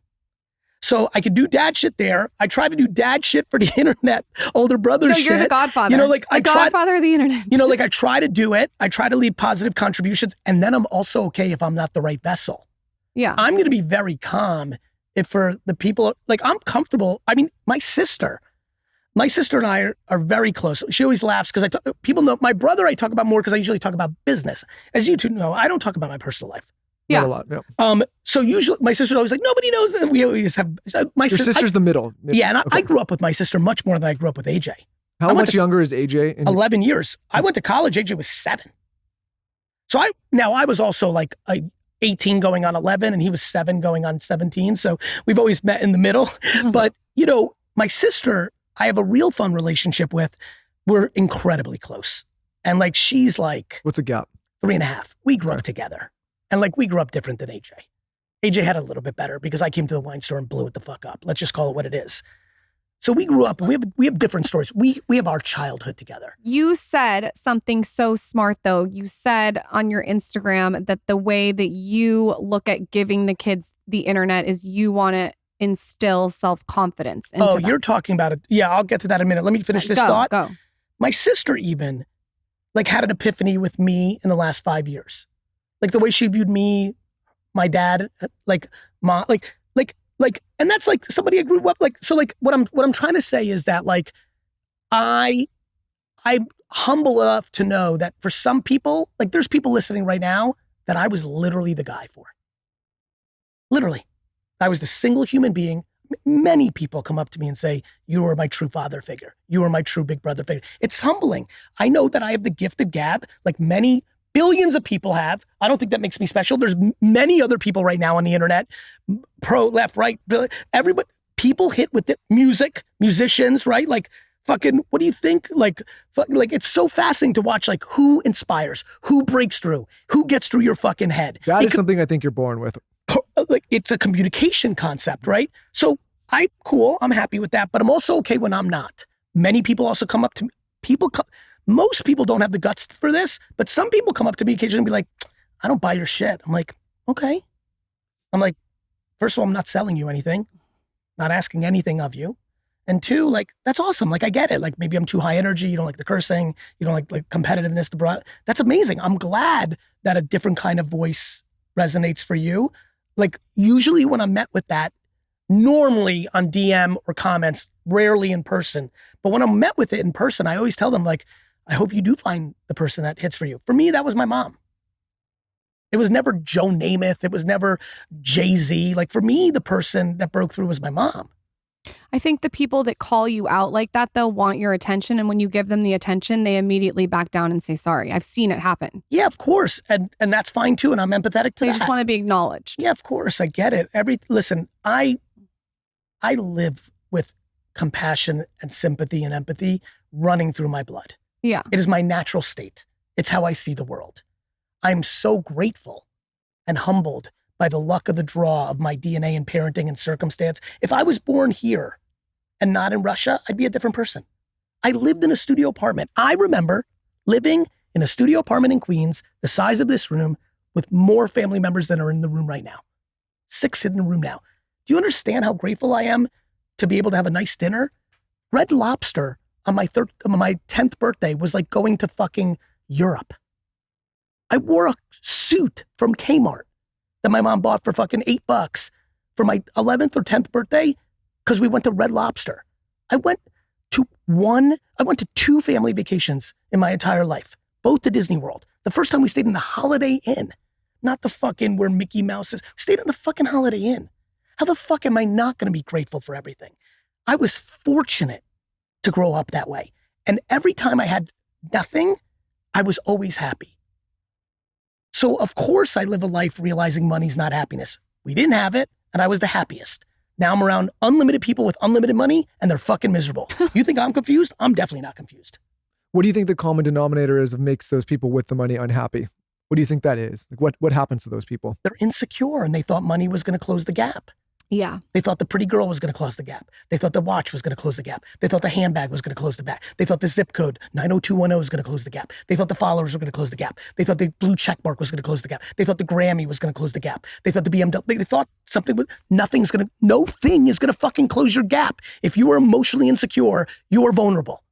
So I could do dad shit there. I try to do dad shit for the internet, older brother shit. No, you're the godfather. You know, like the godfather of the internet. You know, like I try to do it. I try to leave positive contributions. And then I'm also okay if I'm not the right vessel. Yeah. I'm going to be very calm if for the people, like I'm comfortable. I mean, my sister and I are very close. She always laughs because people know my brother I talk about more because I usually talk about business. As you two know, I don't talk about my personal life. Yeah. Not a lot, yeah. So usually my sister's always like, nobody knows. And we always have Your sister's the middle. Yeah, and I grew up with my sister much more than I grew up with AJ. How much younger is AJ? 11 years. I went to college, AJ was 7. So I was also like 18 going on 11 and he was 7 going on 17. So we've always met in the middle. But, you know, my sister, I have a real fun relationship with. We're incredibly close. And like, she's like... What's the gap? 3.5. We grew up together. And like, we grew up different than AJ. AJ had a little bit better because I came to the wine store and blew it the fuck up. Let's just call it what it is. So we grew up, we have different stories. We have our childhood together. You said something so smart though. You said on your Instagram that the way that you look at giving the kids the internet is you want to instill self-confidence into them. You're talking about it. Yeah, I'll get to that in a minute. Let me finish this thought. Go. My sister even like had an epiphany with me in the last 5 years. Like the way she viewed me, my dad, like mom, and that's like somebody I grew up like. So like what I'm trying to say is that like I'm humble enough to know that for some people, like there's people listening right now that I was literally the guy for. Literally, I was the single human being. Many people come up to me and say, you are my true father figure. You are my true big brother figure. It's humbling. I know that I have the gift of gab, like many billions of people have. I don't think that makes me special. There's many other people right now on the internet, pro, left, right, everybody, people hit with the music, musicians, right? Like fucking, what do you think? Like it's so fascinating to watch like who inspires, who breaks through, who gets through your fucking head. That is something I think you're born with. Like it's a communication concept, right? So I'm cool, I'm happy with that, but I'm also okay when I'm not. Many people also come up to me, most people don't have the guts for this, but some people come up to me occasionally and be like, I don't buy your shit. I'm like, okay. I'm like, first of all, I'm not selling you anything, not asking anything of you. And 2, like, that's awesome. Like, I get it. Like, maybe I'm too high energy. You don't like the cursing. You don't like competitiveness. That's amazing. I'm glad that a different kind of voice resonates for you. Like, usually when I'm met with that, normally on DM or comments, rarely in person. But when I'm met with it in person, I always tell them, like, I hope you do find the person that hits for you. For me, that was my mom. It was never Joe Namath. It was never Jay-Z. Like for me, the person that broke through was my mom. I think the people that call you out like that, though, want your attention. And when you give them the attention, they immediately back down and say, sorry. I've seen it happen. Yeah, of course. And that's fine too. And I'm empathetic to that. They just want to be acknowledged. Yeah, of course. I get it. Listen, I live with compassion and sympathy and empathy running through my blood. Yeah. It is my natural state. It's how I see the world. I'm so grateful and humbled by the luck of the draw of my DNA and parenting and circumstance. If I was born here and not in Russia, I'd be a different person. I lived in a studio apartment. I remember living in a studio apartment in Queens, the size of this room, with more family members than are in the room right now. 6 in the room now. Do you understand how grateful I am to be able to have a nice dinner? Red Lobster on my 10th birthday was like going to fucking Europe. I wore a suit from Kmart that my mom bought for fucking $8 for my 11th or 10th birthday because we went to Red Lobster. I went to 2 family vacations in my entire life, both to Disney World. The first time we stayed in the Holiday Inn, not the fucking where Mickey Mouse is. We stayed in the fucking Holiday Inn. How the fuck am I not going to be grateful for everything? I was fortunate to grow up that way. And every time I had nothing, I was always happy. So of course I live a life realizing money's not happiness. We didn't have it, and I was the happiest. Now I'm around unlimited people with unlimited money, and they're fucking miserable. You think I'm confused? I'm definitely not confused. What do you think the common denominator is that makes those people with the money unhappy? What do you think that is? Like what happens to those people? They're insecure, and they thought money was going to close the gap. Yeah. They thought the pretty girl was going to close the gap. They thought the watch was going to close the gap. They thought the handbag was going to close the gap. They thought the zip code 90210 was going to close the gap. They thought the followers were going to close the gap. They thought the blue check mark was going to close the gap. They thought the Grammy was going to close the gap. They thought the BMW, they thought no thing is going to fucking close your gap. If you are emotionally insecure, you are vulnerable.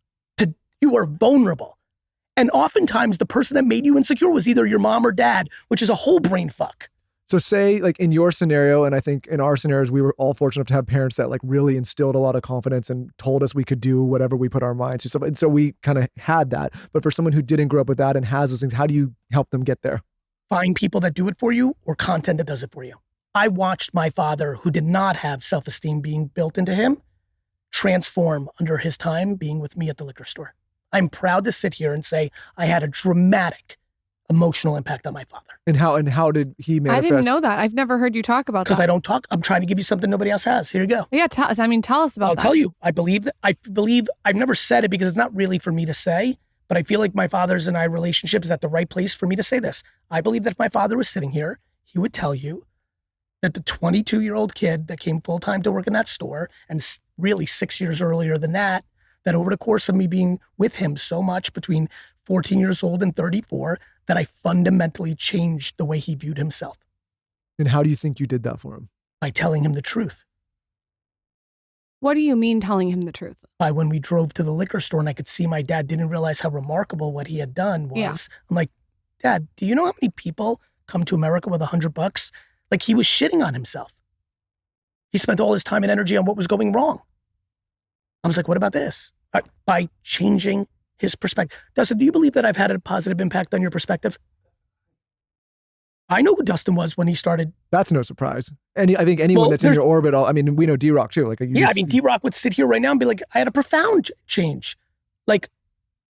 You are vulnerable. And oftentimes the person that made you insecure was either your mom or dad, which is a whole brain fuck. So say like in your scenario, and I think in our scenarios, we were all fortunate to have parents that like really instilled a lot of confidence and told us we could do whatever we put our minds to. And so we kind of had that. But for someone who didn't grow up with that and has those things, how do you help them get there? Find people that do it for you or content that does it for you. I watched my father, who did not have self-esteem being built into him, transform under his time being with me at the liquor store. I'm proud to sit here and say I had a dramatic emotional impact on my father. And how did he manifest? I didn't know that. I've never heard you talk about that. Because I don't talk. I'm trying to give you something nobody else has. Here you go. Yeah, tell us about I'll that. tell you. I believe I've never said it because it's not really for me to say, but I feel like my father's and I relationship is at the right place for me to say this. I believe that if my father was sitting here, he would tell you that the 22-year-old kid that came full-time to work in that store, and really 6 years earlier than that over the course of me being with him so much between 14 years old and 34, that I fundamentally changed the way he viewed himself. And how do you think you did that for him? By telling him the truth. What do you mean telling him the truth? By when we drove to the liquor store and I could see my dad didn't realize how remarkable what he had done was. Yeah. I'm like, Dad, do you know how many people come to America with $100? Like, he was shitting on himself. He spent all his time and energy on what was going wrong. I was like, what about this? By changing his perspective. Dustin, do you believe that I've had a positive impact on your perspective? I know who Dustin was when he started. That's no surprise. And I think anyone that's in your orbit, we know D-Rock too. D-Rock would sit here right now and be like, I had a profound change. Like,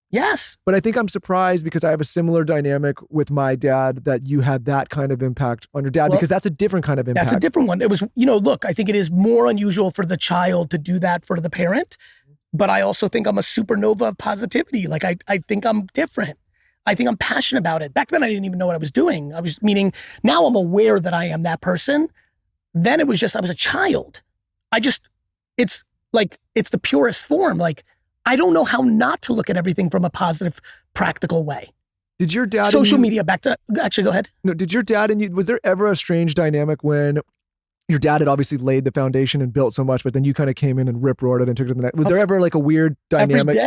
yes. But I think I'm surprised because I have a similar dynamic with my dad, that you had that kind of impact on your dad, because that's a different kind of impact. That's a different one. It was, look, I think it is more unusual for the child to do that for the parent. But I also think I'm a supernova of positivity. Like, I think I'm different. I think I'm passionate about it. Back then, I didn't even know what I was doing. Meaning now I'm aware that I am that person. Then it was just, I was a child. It's the purest form. Like, I don't know how not to look at everything from a positive, practical way. Did your dad social media actually, go ahead. No, did your dad and you, was there ever a strange dynamic when your dad had obviously laid the foundation and built so much, but then you kind of came in and rip-roared it and took it to the next? Was there ever like a weird dynamic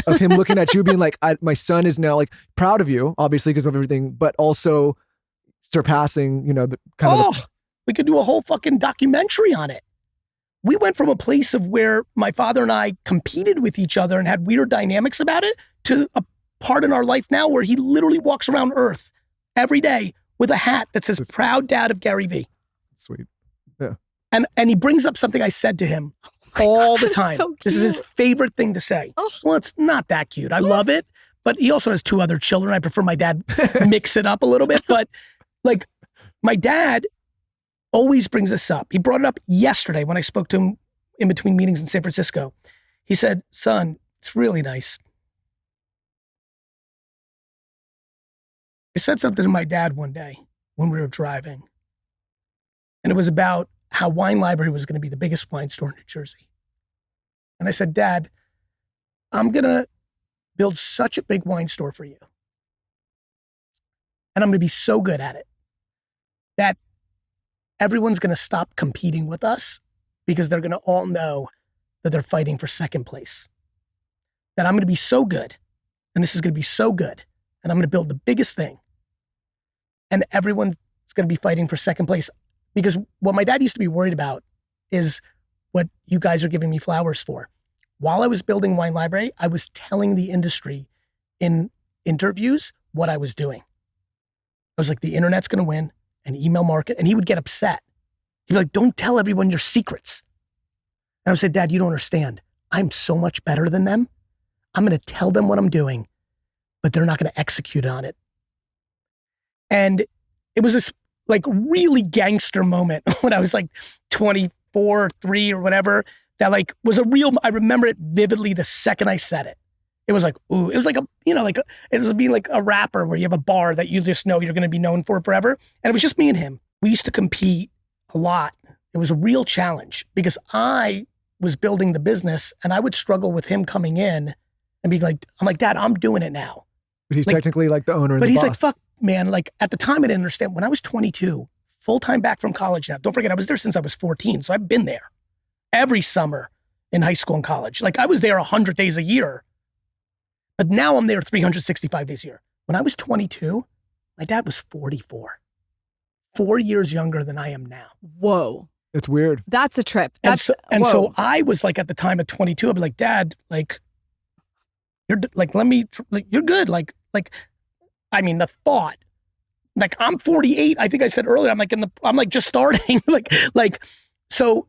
of him looking at you being like, my son is now like proud of you, obviously because of everything, but also surpassing, the kind of... We could do a whole fucking documentary on it. We went from a place of where my father and I competed with each other and had weird dynamics about it to a part in our life now where he literally walks around Earth every day with a hat that says, "Proud Dad of GaryVee." Sweet. Yeah. And he brings up something I said to him all the time. So this is his favorite thing to say. Oh. Well, it's not that cute. I love it. But he also has 2 other children. I prefer my dad mix it up a little bit. But like, my dad always brings this up. He brought it up yesterday when I spoke to him in between meetings in San Francisco. He said, "Son, it's really nice." I said something to my dad one day when we were driving. And it was about how Wine Library was going to be the biggest wine store in New Jersey. And I said, "Dad, I'm going to build such a big wine store for you. And I'm going to be so good at it that everyone's going to stop competing with us because they're going to all know that they're fighting for second place. That I'm going to be so good, and this is going to be so good, and I'm going to build the biggest thing and everyone's going to be fighting for second place. Because what my dad used to be worried about is what you guys are giving me flowers for. While I was building Wine Library, I was telling the industry in interviews what I was doing. I was like, the internet's going to win, and email market. And he would get upset. He'd be like, don't tell everyone your secrets. And I would say, Dad, you don't understand. I'm so much better than them. I'm going to tell them what I'm doing, but they're not going to execute on it. And it was this like really gangster moment when I was like 24, 3 or whatever, that like was a real, I remember it vividly the second I said it. It was like, ooh, it was like a, you know, like it was being like a rapper where you have a bar that you just know you're going to be known for forever. And it was just me and him. We used to compete a lot. It was a real challenge because I was building the business and I would struggle with him coming in and being like, I'm like, Dad, I'm doing it now. But he's like, technically like the owner and but the he's boss. like, fuck, man. Like at the time I didn't understand. When I was 22, full-time back from college now, don't forget I was there since I was 14. So I've been there every summer in high school and college. Like I was there 100 days a year, but now I'm there 365 days a year. When I was 22, my dad was 44, 4 years younger than I am now. Whoa. It's weird. That's a trip. And so I was like, at the time at 22, I'd be like, Dad, like, you're like, you're good. Like, I mean, the thought, like I'm 48. I think I said earlier, I'm like just starting. So,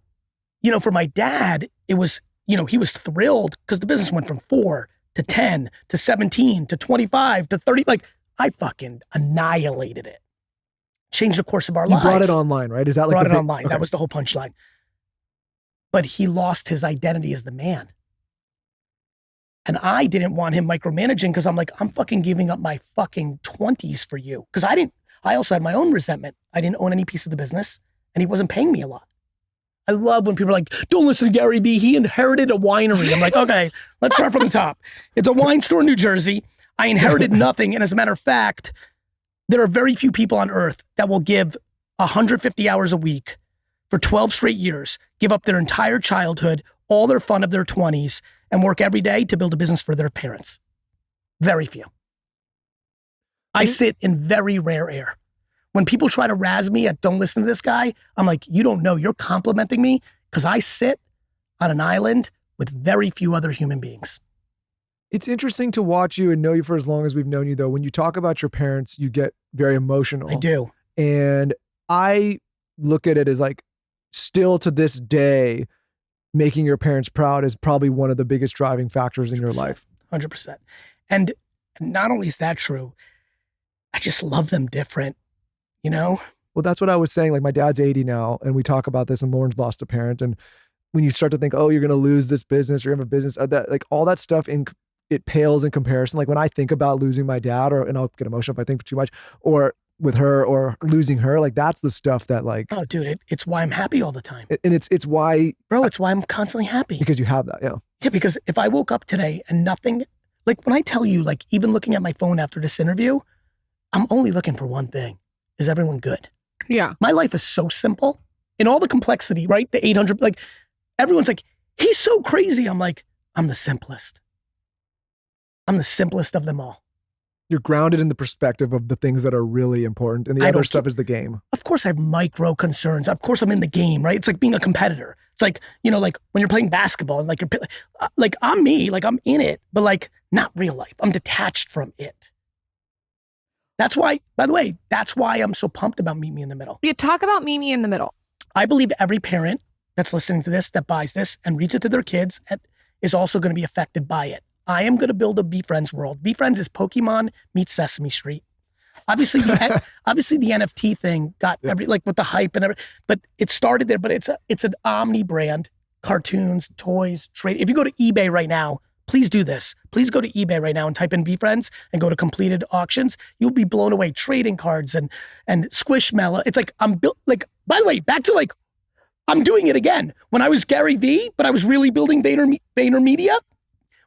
you know, for my dad, it was, you know, he was thrilled because the business went from 4 to 10 to 17 to 25 to 30. Like I fucking annihilated it. Changed the course of our lives. You brought it online, right? Is that like brought it online? Okay. That was the whole punchline. But he lost his identity as the man. And I didn't want him micromanaging because I'm like, I'm fucking giving up my fucking 20s for you. Because I also had my own resentment. I didn't own any piece of the business and he wasn't paying me a lot. I love when people are like, don't listen to GaryVee. He inherited a winery. I'm like, okay, let's start from the top. It's a wine store in New Jersey. I inherited nothing. And as a matter of fact, there are very few people on earth that will give 150 hours a week for 12 straight years, give up their entire childhood, all their fun of their 20s, and work every day to build a business for their parents. Very few. I sit in very rare air. When people try to razz me at don't listen to this guy, I'm like, you don't know, you're complimenting me because I sit on an island with very few other human beings. It's interesting to watch you and know you for as long as we've known you, though. When you talk about your parents, you get very emotional. I do. And I look at it as like, still to this day, making your parents proud is probably one of the biggest driving factors in your life. 100%. And not only is that true, I just love them different, you know? Well, that's what I was saying. Like my dad's 80 now, and we talk about this, and Lauren's lost a parent. And when you start to think, oh, you're going to lose this business, or you have a business, that like all that stuff it pales in comparison. Like when I think about losing my dad, and I'll get emotional if I think too much, or with her, or losing her, like that's the stuff that like, oh dude, it's why I'm happy all the time. And it's why, bro, it's why I'm constantly happy. Because you have that. Yeah. Yeah. Because if I woke up today and nothing, like when I tell you, like even looking at my phone after this interview, I'm only looking for one thing. Is everyone good? Yeah. My life is so simple in all the complexity, right? The 800, like everyone's like, he's so crazy. I'm like, I'm the simplest. I'm the simplest of them all. You're grounded in the perspective of the things that are really important, and the other stuff is the game. Of course I have micro concerns. Of course I'm in the game, right? It's like being a competitor. It's like, you know, like when you're playing basketball and like you're like, I'm me, like I'm in it, but like not real life. I'm detached from it. That's why, by the way, that's why I'm so pumped about Meet Me in the Middle. You talk about Meet Me in the Middle. I believe every parent that's listening to this, that buys this and reads it to their kids is also going to be affected by it. I am going to build a VeeFriends world. VeeFriends is Pokemon meets Sesame Street. Obviously, the NFT thing got like with the hype and everything, but it started there. But it's an omni brand, cartoons, toys, trade. If you go to eBay right now, please do this. Please go to eBay right now and type in VeeFriends and go to completed auctions. You'll be blown away. Trading cards and Squishmallow. It's like I'm built. Like by the way, back to like I'm doing it again. When I was GaryVee, but I was really building VaynerMedia.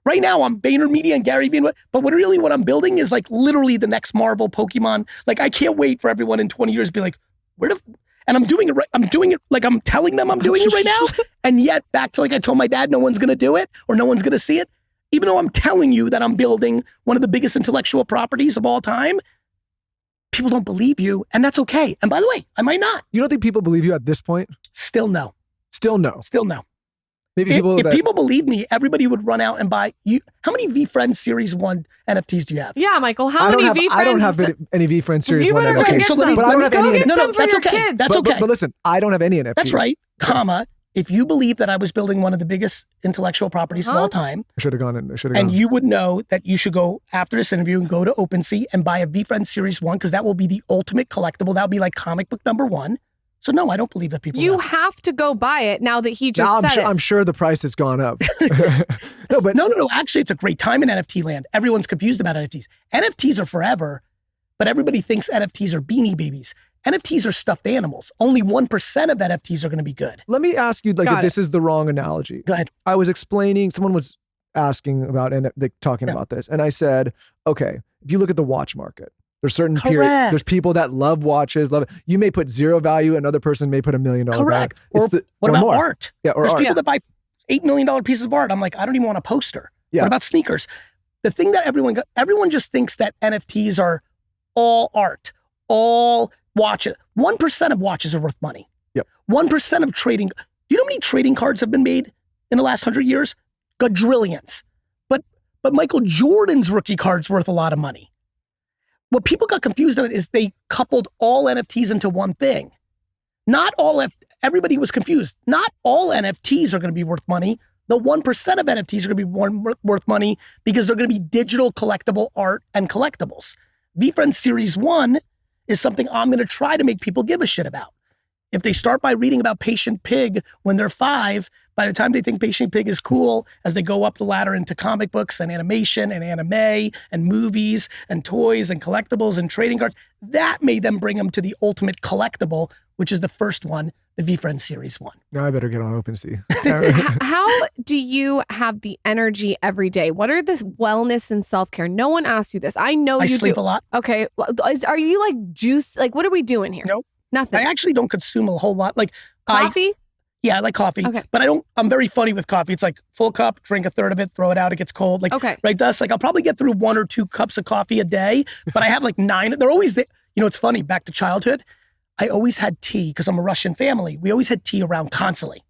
Right now, I'm VaynerMedia and GaryVee, but what I'm building is like literally the next Marvel Pokemon. Like I can't wait for everyone in 20 years to be like, and I'm doing it right. I'm doing it like I'm telling them I'm doing it right now. And yet back to like I told my dad, no one's going to do it or no one's going to see it. Even though I'm telling you that I'm building one of the biggest intellectual properties of all time, people don't believe you, and that's okay. And by the way, I might not. You don't think people believe you at this point? Still no. Still no. Still no. Maybe If people believe me, everybody would run out and buy you. How many VeeFriends Series 1 NFTs do you have? Yeah, Michael, how many VeeFriends? I don't have any VeeFriends Series 1 NFTs. NFTs. So but I don't have any. No, that's okay. That's okay. But listen, I don't have any NFTs. That's right. Comma. If you believe that I was building one of the biggest intellectual properties of all time, I should have gone in. And you would know that you should go after this interview and go to OpenSea and buy a VeeFriends Series 1 because that will be the ultimate collectible. That will be like comic book #1. So no, I don't believe that people. You have to go buy it now that he just said it. I'm sure the price has gone up. No. Actually, it's a great time in NFT land. Everyone's confused about NFTs. NFTs are forever, but everybody thinks NFTs are Beanie Babies. NFTs are stuffed animals. Only 1% of NFTs are going to be good. Let me ask you, if this is the wrong analogy. Go ahead. I was explaining, someone was asking about and talking about this, and I said, okay, if you look at the watch market, there's certain periods, there's people that love watches, love it. You may put zero value, another person may put $1 million Correct. value. What about art? Yeah, or there's art. people that buy $8 million pieces of art. I'm like, I don't even want a poster. Yeah. What about sneakers? The thing that everyone just thinks that NFTs are all art, all watches. 1% of watches are worth money. Yep. 1% of trading. Do you know how many trading cards have been made in the last 100 years? Quadrillions. But Michael Jordan's rookie card's worth a lot of money. What people got confused on is they coupled all NFTs into one thing. Everybody was confused. Not all NFTs are going to be worth money. The 1% of NFTs are going to be worth money because they're going to be digital collectible art and collectibles. VeeFriends Series 1 is something I'm going to try to make people give a shit about. If they start by reading about Patient Pig when they're 5, by the time they think Patient Pig is cool, as they go up the ladder into comic books and animation and anime and movies and toys and collectibles and trading cards, that made them bring them to the ultimate collectible, which is the first one, the VeeFriends Series 1. Now I better get on OpenSea. How do you have the energy every day? What are the wellness and self-care? No one asks you this. I know you do. I sleep a lot. Okay. Are you like juice? Like, what are we doing here? Nope. Nothing. I actually don't consume a whole lot. Like coffee? Yeah, I like coffee. Okay. But I'm very funny with coffee. It's like full cup, drink a third of it, throw it out, it gets cold. Like, okay. Right, Dust? Like I'll probably get through 1 or 2 cups of coffee a day, but I have like 9. They're always there. You know, it's funny, back to childhood. I always had tea because I'm a Russian family. We always had tea around constantly.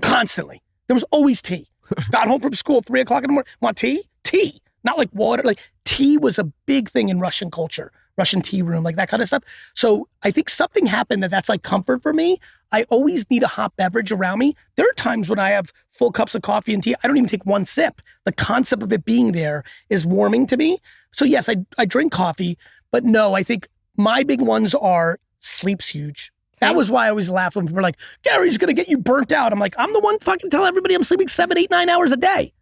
Constantly. There was always tea. Got home from school 3 o'clock in the morning. Want tea? Tea. Not like water. Like tea was a big thing in Russian culture. Russian tea room, like that kind of stuff. So I think something happened that's like comfort for me. I always need a hot beverage around me. There are times when I have full cups of coffee and tea. I don't even take one sip. The concept of it being there is warming to me. So yes, I drink coffee, but no, I think my big ones are sleep's huge. That was why I always laugh when people are like, Gary's going to get you burnt out. I'm like, I'm the one fucking tell everybody I'm sleeping 7, 8, 9 hours a day.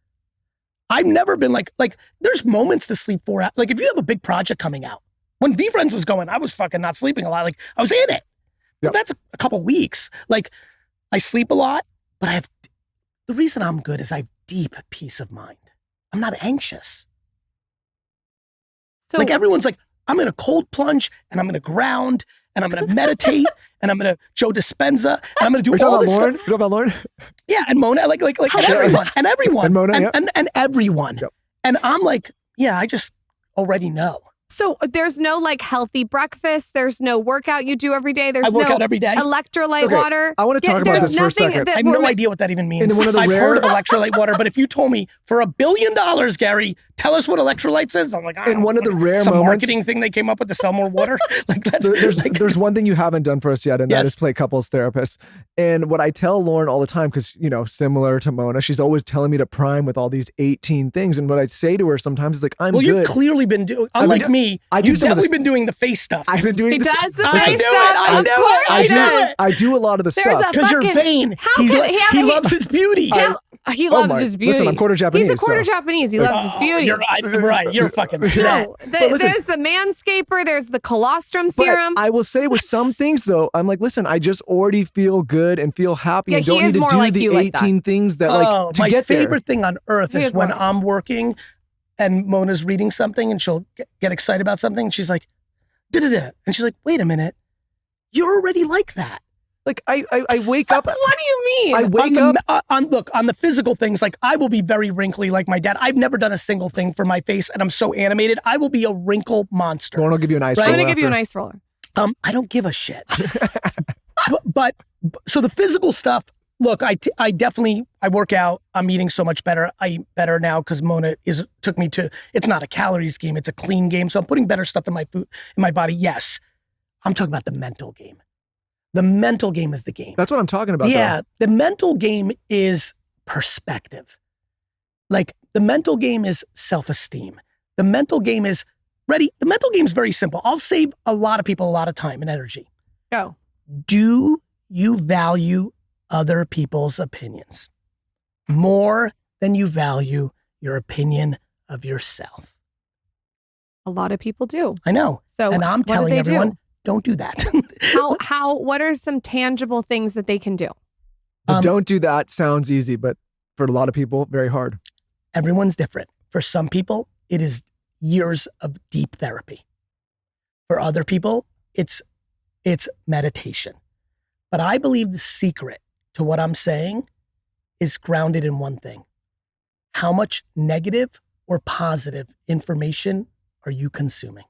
I've never been like there's moments to sleep 4 hours. Like if you have a big project coming out, when VeeFriends was going, I was fucking not sleeping a lot. Like I was in it. But that's a couple weeks. Like I sleep a lot, but the reason I'm good is I have deep peace of mind. I'm not anxious. So like everyone's like, I'm going to cold plunge and I'm going to ground and I'm going to meditate and I'm going to Joe Dispenza and I'm going to do all this stuff. You talking about Lauren? Yeah, and Mona, like and everyone. And Mona, and everyone. Yep. And I'm like, yeah, I just already know. So there's no like healthy breakfast. There's no workout you do every day. There's I work no out every day. Electrolyte water. I want to talk about this for a second. I have no idea what that even means. I've heard of electrolyte wawater, but if you told me for $1 billion, Gary, tell us what electrolytes is, I'm like, in one of the rare some moments, marketing thing they came up with to sell more water. Like that's there's one thing you haven't done for us yet, and that is play couples therapist. And what I tell Lauren all the time, because similar to Mona, she's always telling me to prime with all these 18 things. And what I say to her sometimes is like, I'm good. Well, you've clearly been doing, unlike me, you've definitely been doing the face stuff. I've been doing He this. does the face stuff. Of course he does. I do a lot of the stuff. Because you're vain. He loves his beauty. He loves his beauty. Listen, I'm quarter Japanese. He's a quarter Japanese. He loves his beauty. You're right. You're fucking set. There's the manscaper. There's the colostrum serum. I will say with some things though, I'm like, listen, I just already feel good and feel happy. Yeah, and don't need to do the 18 things that to my get there. My favorite thing on earth is when I'm working and Mona's reading something and she'll get excited about something and she's like, da-da-da. And she's like, wait a minute, you're already like that. Like I wake up. What do you mean? I wake up. On the physical things, like I will be very wrinkly like my dad. I've never done a single thing for my face and I'm so animated. I will be a wrinkle monster. Lauren will give you an ice Right? roller. I'm going to give you an after. ice roller. I don't give a shit. but so the physical stuff, look, I work out. I'm eating so much better. I eat better now because Mona took me to, it's not a calories game. It's a clean game. So I'm putting better stuff in my food, in my body. Yes. I'm talking about the mental game. The mental game is the game. That's what I'm talking about. Yeah. The mental game is perspective. Like the mental game is self-esteem. The mental game is ready. The mental game is very simple. I'll save a lot of people a lot of time and energy. Go. Do you value other people's opinions more than you value your opinion of yourself? A lot of people do. I know. So And I'm what do telling they everyone, do? don't do that. What are some tangible things that they can do? The don't do that sounds easy, but for a lot of people, very hard. Everyone's different. For some people, it is years of deep therapy. For other people, it's meditation. But I believe the secret to what I'm saying is grounded in one thing. How much negative or positive information are you consuming?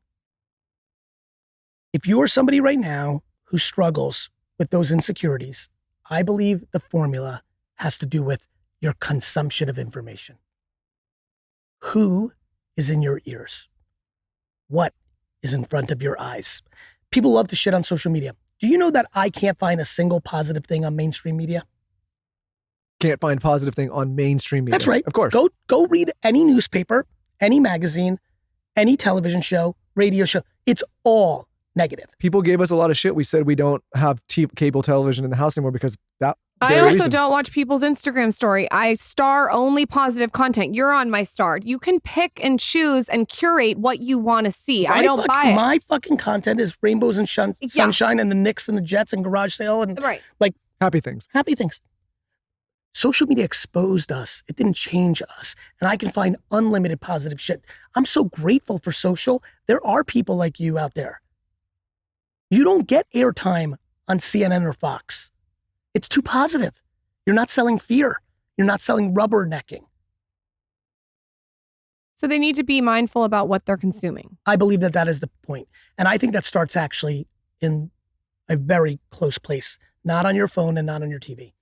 If you are somebody right now who struggles with those insecurities, I believe the formula has to do with your consumption of information. Who is in your ears? What is in front of your eyes? People love to shit on social media. Do you know that I can't find a single positive thing on mainstream media? Can't find positive thing on mainstream media. That's right. Of course. Go read any newspaper, any magazine, any television show, radio show. It's all negative. People gave us a lot of shit. We said we don't have cable television in the house anymore because that. I also reason. don't watch people's Instagram story. I star only positive content. You're on my star. You can pick and choose and curate what you want to see. I don't buy it. My fucking content is rainbows and sunshine and the Knicks and the Jets and garage sale and Right. Happy things. happy things. Social media exposed us. It didn't change us. And I can find unlimited positive shit. I'm so grateful for social. There are people like you out there. You don't get airtime on CNN or Fox. It's too positive. You're not selling fear. You're not selling rubbernecking. So they need to be mindful about what they're consuming. I believe that is the point. And I think that starts actually in a very close place, not on your phone and not on your TV.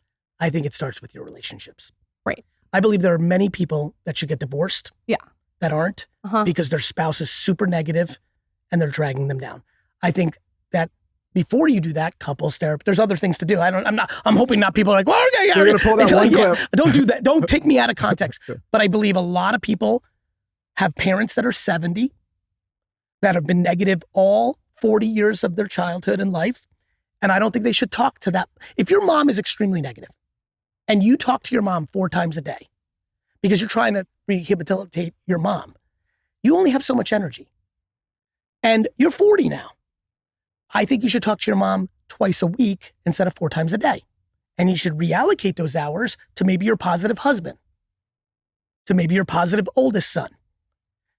I think it starts with your relationships. Right. I believe there are many people that should get divorced. Yeah. That aren't because their spouse is super negative and they're dragging them down. I think that before you do that, couples therapy, there's other things to do. I'm hoping not people are like, well, okay, You're going to pull that one clip. Don't do that. Don't take me out of context. But I believe a lot of people have parents that are 70 that have been negative all 40 years of their childhood and life. And I don't think they should talk to that. If your mom is extremely negative and you talk to your mom 4 times a day because you're trying to rehabilitate your mom, you only have so much energy. And you're 40 now. I think you should talk to your mom twice a week instead of 4 times a day. And you should reallocate those hours to maybe your positive husband, to maybe your positive oldest son,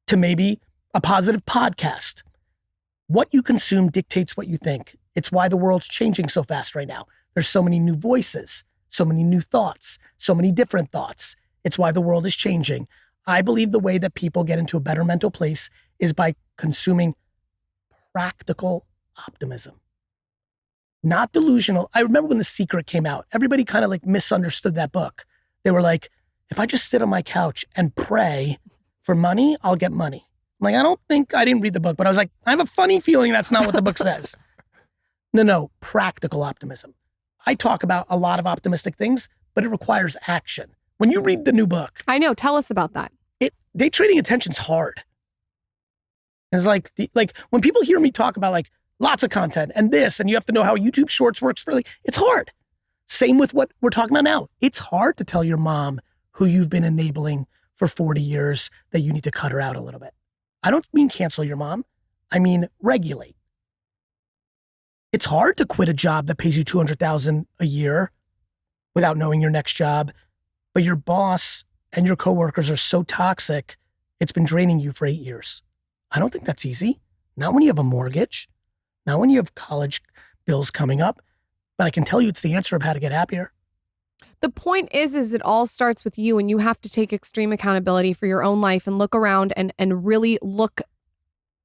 to maybe a positive podcast. What you consume dictates what you think. It's why the world's changing so fast right now. There's so many new voices, so many new thoughts, so many different thoughts. It's why the world is changing. I believe the way that people get into a better mental place is by consuming practical optimism, not delusional. I remember when The Secret came out, everybody kind of like misunderstood that book. They were like, if I just sit on my couch and pray for money, I'll get money. I'm like, I didn't read the book, but I was like, I have a funny feeling that's not what the book says. No, practical optimism. I talk about a lot of optimistic things, but it requires action. When you read the new book. I know. Tell us about that. Day trading attention's hard. It's like when people hear me talk about like lots of content and this, and you have to know how YouTube Shorts works for it's hard. Same with what we're talking about now. It's hard to tell your mom who you've been enabling for 40 years that you need to cut her out a little bit. I don't mean cancel your mom. I mean regulate. It's hard to quit a job that pays you $200,000 a year without knowing your next job, but your boss and your coworkers are so toxic, it's been draining you for 8 years. I don't think that's easy. Not when you have a mortgage, not when you have college bills coming up. but I can tell you it's the answer of how to get happier. The point is it all starts with you, and you have to take extreme accountability for your own life and look around and really look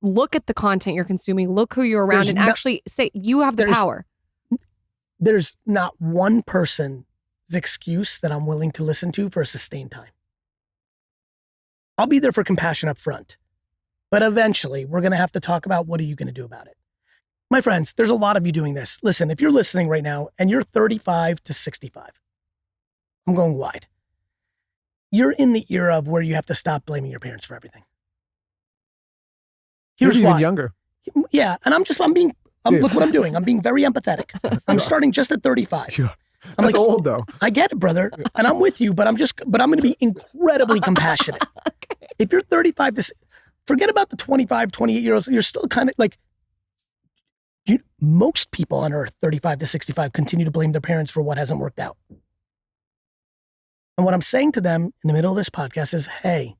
at the content you're consuming, look who you're around, actually say you have the power. There's not one person's excuse that I'm willing to listen to for a sustained time. I'll be there for compassion up front, but eventually we're going to have to talk about what are you going to do about it. My friends, there's a lot of you doing this. Listen, if you're listening right now and you're 35 to 65, I'm going wide. You're in the era of where you have to stop blaming your parents for everything. Here's Maybe why. even younger. Yeah, and look what I'm doing. I'm being very empathetic. I'm starting just at 35. Yeah. I'm That's old though. I get it, brother. And I'm with you, but I'm going to be incredibly compassionate. Okay. If you're 35 to, forget about the 25, 28-year-olds. You're still kind of like, most people on earth, 35 to 65, continue to blame their parents for what hasn't worked out. And what I'm saying to them in the middle of this podcast is, hey,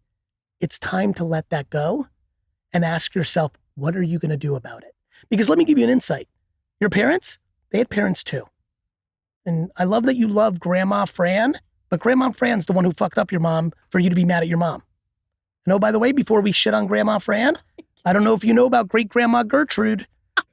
it's time to let that go and ask yourself, what are you going to do about it? Because let me give you an insight. Your parents, they had parents too. And I love that you love Grandma Fran, but Grandma Fran's the one who fucked up your mom for you to be mad at your mom. And oh, by the way, before we shit on Grandma Fran, I don't know if you know about great Grandma Gertrude,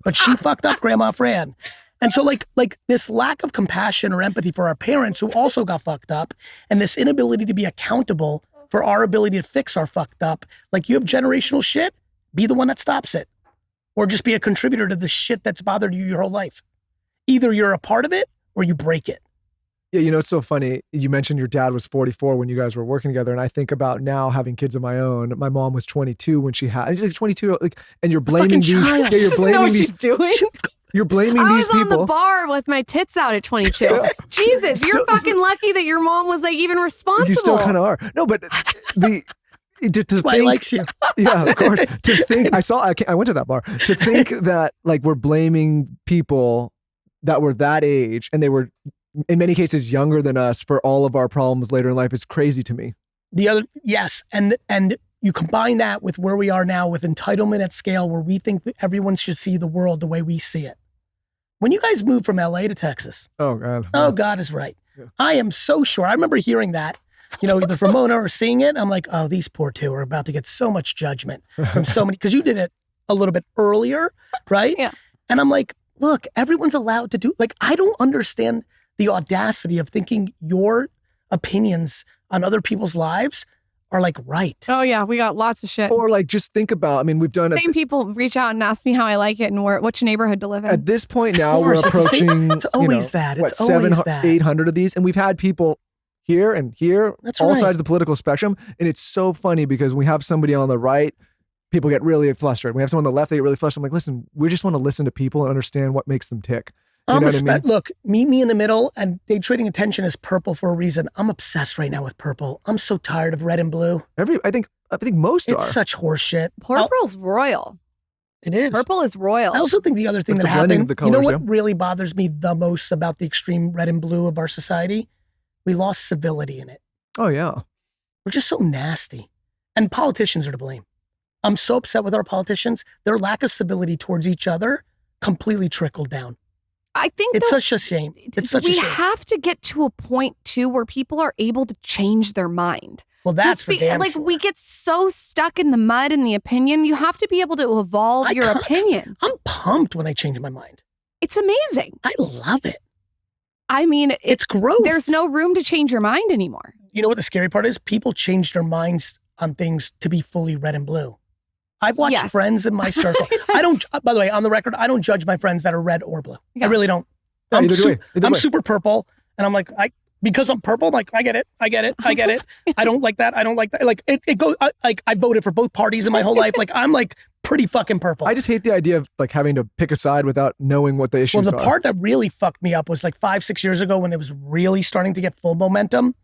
but she fucked up Grandma Fran. And so like this lack of compassion or empathy for our parents who also got fucked up, and this inability to be accountable for our ability to fix our fucked up, like you have generational shit, be the one that stops it. Or just be a contributor to the shit that's bothered you your whole life. Either you're a part of it or you break it. Yeah, you know, it's so funny. You mentioned your dad was 44 when you guys were working together. And I think about now having kids of my own. My mom was 22 when she had, she's like 22, like, and you're blaming these. Child. Yeah, you're blaming she's these. doing. You're blaming these people. I was on the bar with my tits out at 22. Jesus, you're fucking lucky that your mom was like even responsible. You still kind of are. No, but That's why he likes you. Yeah, of course. To think, I went to that bar. To think that like we're blaming people that were that age and they were in many cases younger than us for all of our problems later in life is crazy to me. Yes. And you combine that with where we are now with entitlement at scale, where we think that everyone should see the world the way we see it. When you guys moved from LA to Texas. Oh God. Oh, God is right. Yeah. I am so sure. I remember hearing that, either from Mona or seeing it. I'm like, oh, these poor two are about to get so much judgment from so many, because you did it a little bit earlier, right? Yeah. And I'm like, look, everyone's allowed to do, I don't understand the audacity of thinking your opinions on other people's lives are right. Oh yeah, we got lots of shit. Or just think about, we've done Same people reach out and ask me how I like it and which neighborhood to live in. At this point now, we're It's approaching, it's always that. It's 800 of these. And we've had people here and here, That's all right. sides of the political spectrum. And it's so funny because we have somebody on the right, people get really flustered. We have someone on the left, they get really flustered. I'm like, listen, we just want to listen to people and understand what makes them tick. You know what I mean? Look, meet me in the middle, and day trading attention is purple for a reason. I'm obsessed right now with purple. I'm so tired of red and blue. I think most It's are. such horse shit. Purple's royal. It is. Purple is royal. I also think the other thing It's that a blending happened, of the you know colors, what really bothers me the most about the extreme red and blue of our society? We lost civility in it. Oh yeah. We're just so nasty. And politicians are to blame. I'm so upset with our politicians. Their lack of civility towards each other completely trickled down. I think It's such a shame. It's such a shame. We have to get to a point too where people are able to change their mind. Well, that's for damn sure. We get so stuck in the mud in the opinion. You have to be able to evolve your opinion. I'm pumped when I change my mind. It's amazing. I love it. It's growth. There's no room to change your mind anymore. You know what the scary part is? People change their minds on things to be fully red and blue. I've watched friends in my circle. I don't, by the way, on the record, I don't judge my friends that are red or blue. Yeah. I really don't. No, I'm super purple, and I'm like, because I'm purple, I'm like, I get it. I don't like that. It goes, I voted for both parties in my whole life. I'm pretty fucking purple. I just hate the idea of having to pick a side without knowing what the issues are. Well, the part that really fucked me up was 5-6 years ago when it was really starting to get full momentum.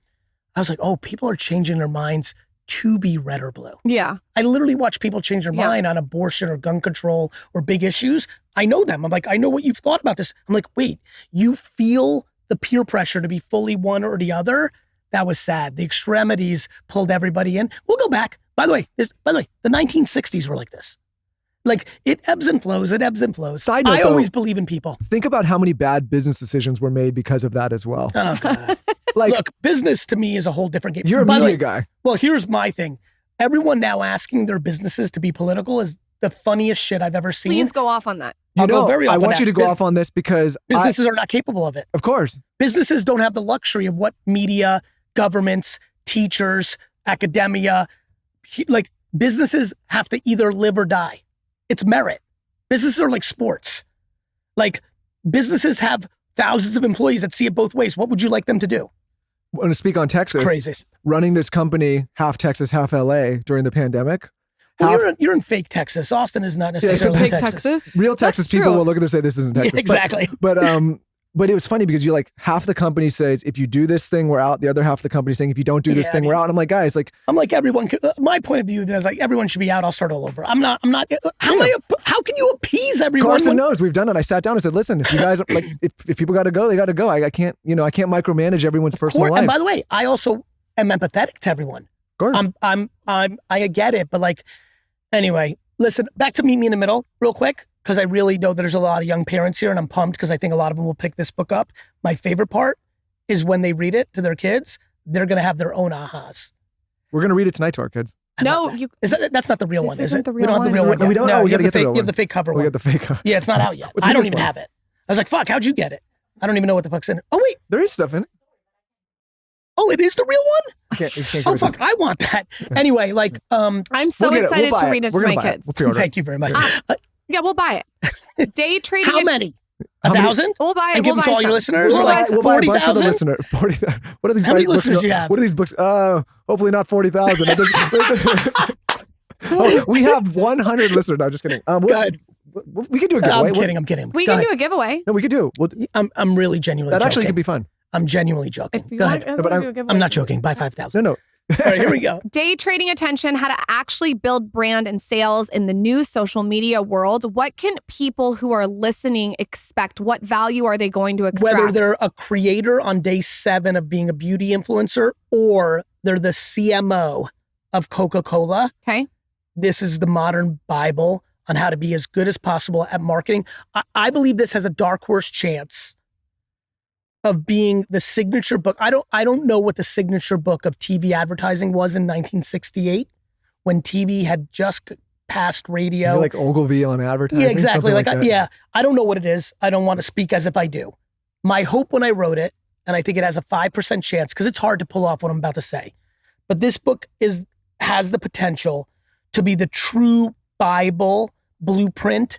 I was like, oh, people are changing their minds to be red or blue. Yeah. I literally watch people change their mind on abortion or gun control or big issues. I know them. I'm like, I know what you've thought about this. I'm like, wait, you feel the peer pressure to be fully one or the other? That was sad. The extremities pulled everybody in. We'll go back. By the way, the 1960s were like this. Like it ebbs and flows. It ebbs and flows. Side note, I though, always believe in people. Think about how many bad business decisions were made because of that as well. Oh, God. Like, Look, business to me is a whole different game. you're a By the media way, guy. Well, here's my thing. Everyone now asking their businesses to be political is the funniest shit I've ever seen. Please go off on that. I'll go very I off on want that. you to go off on this because Businesses are not capable of it. of course, Businesses don't have the luxury of what media, governments, teachers, academia, like businesses have to either live or die. It's merit. Businesses are like sports. Like businesses have thousands of employees that see it both ways. What would you like them to do? I want to speak on Texas. Crazy. Running this company, half Texas, half LA during the pandemic. Well, you're in fake Texas. Austin is not necessarily Fake Texas. Real Texas That's people true. will look at this and say this isn't Texas. Yeah, exactly. But it was funny because you're like, half the company says, if you do this thing, we're out. The other half of the company saying, if you don't do this thing, we're out. And I'm like, guys, like, I'm like everyone. My point of view is like everyone should be out. I'll start all over. I'm not. How can you appease everyone? Carson knows we've done it. I sat down and said, listen, if you guys like, if people got to go, they got to go. I can't, I can't micromanage everyone's personal lives. And by the way, I also am empathetic to everyone. Of course. I get it, but like, anyway, listen, back to Meet Me in the Middle real quick, because I really know there's a lot of young parents here and I'm pumped because I think a lot of them will pick this book up. My favorite part is when they read it to their kids, they're going to have their own ahas. We're going to read it tonight to our kids. No, that's not the real This one, is isn't it? the We real don't have the one. real one No, yet. we don't. No, We you gotta have get the real you have one. the fake cover We one. got the fake. Yeah, it's not out yet. What's I in don't this even one? have it. I was like, fuck, how'd you get it? I don't even know what the fuck's in it. Oh, wait. There is stuff in it. Oh, it is the real one? You can't Oh, show fuck, I want that. Anyway, like, I'm so We'll get it. excited We'll buy to read it We're to gonna my buy it. kids. We'll pre-order it. thank you very much. Yeah, we'll buy it. Day trading. How many? How many- 1,000? We'll buy it. And give them to all your listeners? We'll Or buy like some. We'll buy a bunch for the 40,000? listener. 40,000. What are these? How many books? listeners do you have? What are these books? Hopefully not 40,000. Oh, we have 100 listeners. No, just kidding. Good. We could do a giveaway. I'm kidding. We Go can ahead. do a giveaway. No, we could do. I'm really genuinely That joking. actually could be fun. I'm genuinely joking. If you Go want, ahead. No, but do a giveaway. I'm not joking. Buy 5,000. No. All right, here we go. Day trading attention, how to actually build brand and sales in the new social media world. What can people who are listening expect? What value are they going to extract? Whether they're a creator on day 7 of being a beauty influencer or they're the CMO of Coca-Cola, Okay. this is the modern Bible on how to be as good as possible at marketing. I believe this has a dark horse chance of being the signature book. I don't know what the signature book of TV advertising was in 1968 when TV had just passed radio. You're like Ogilvy on advertising. Yeah, exactly. something like that. Yeah, I don't know what it is. I don't want to speak as if I do. My hope when I wrote it, and I think it has a 5% chance because it's hard to pull off what I'm about to say, but this book has the potential to be the true Bible blueprint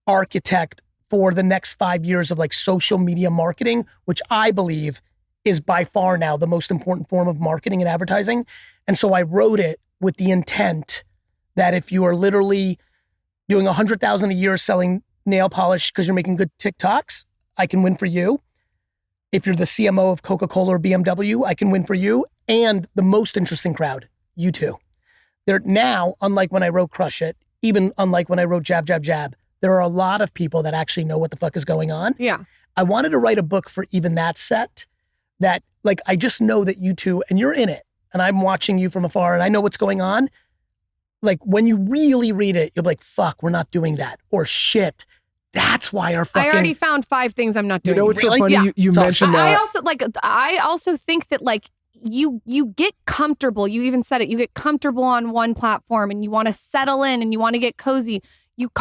architect for the next 5 years of like social media marketing, which I believe is by far now the most important form of marketing and advertising. And so I wrote it with the intent that if you are literally doing 100,000 a year selling nail polish because you're making good TikToks, I can win for you. If you're the CMO of Coca-Cola or BMW, I can win for you. And the most interesting crowd, you too. They're now, unlike when I wrote Crush It, even unlike when I wrote Jab, Jab, Jab, there are a lot of people that actually know what the fuck is going on. Yeah. I wanted to write a book for even that set that like, I just know that you two, and you're in it and I'm watching you from afar and I know what's going on. Like when you really read it, you'll be like, fuck, we're not doing that. Or shit, that's why our fucking... I already found 5 things I'm not doing. You know what's Really? so funny? Yeah. You So mentioned that. I also think that like you get comfortable. You even said it. You get comfortable on one platform and you want to settle in and you want to get cozy.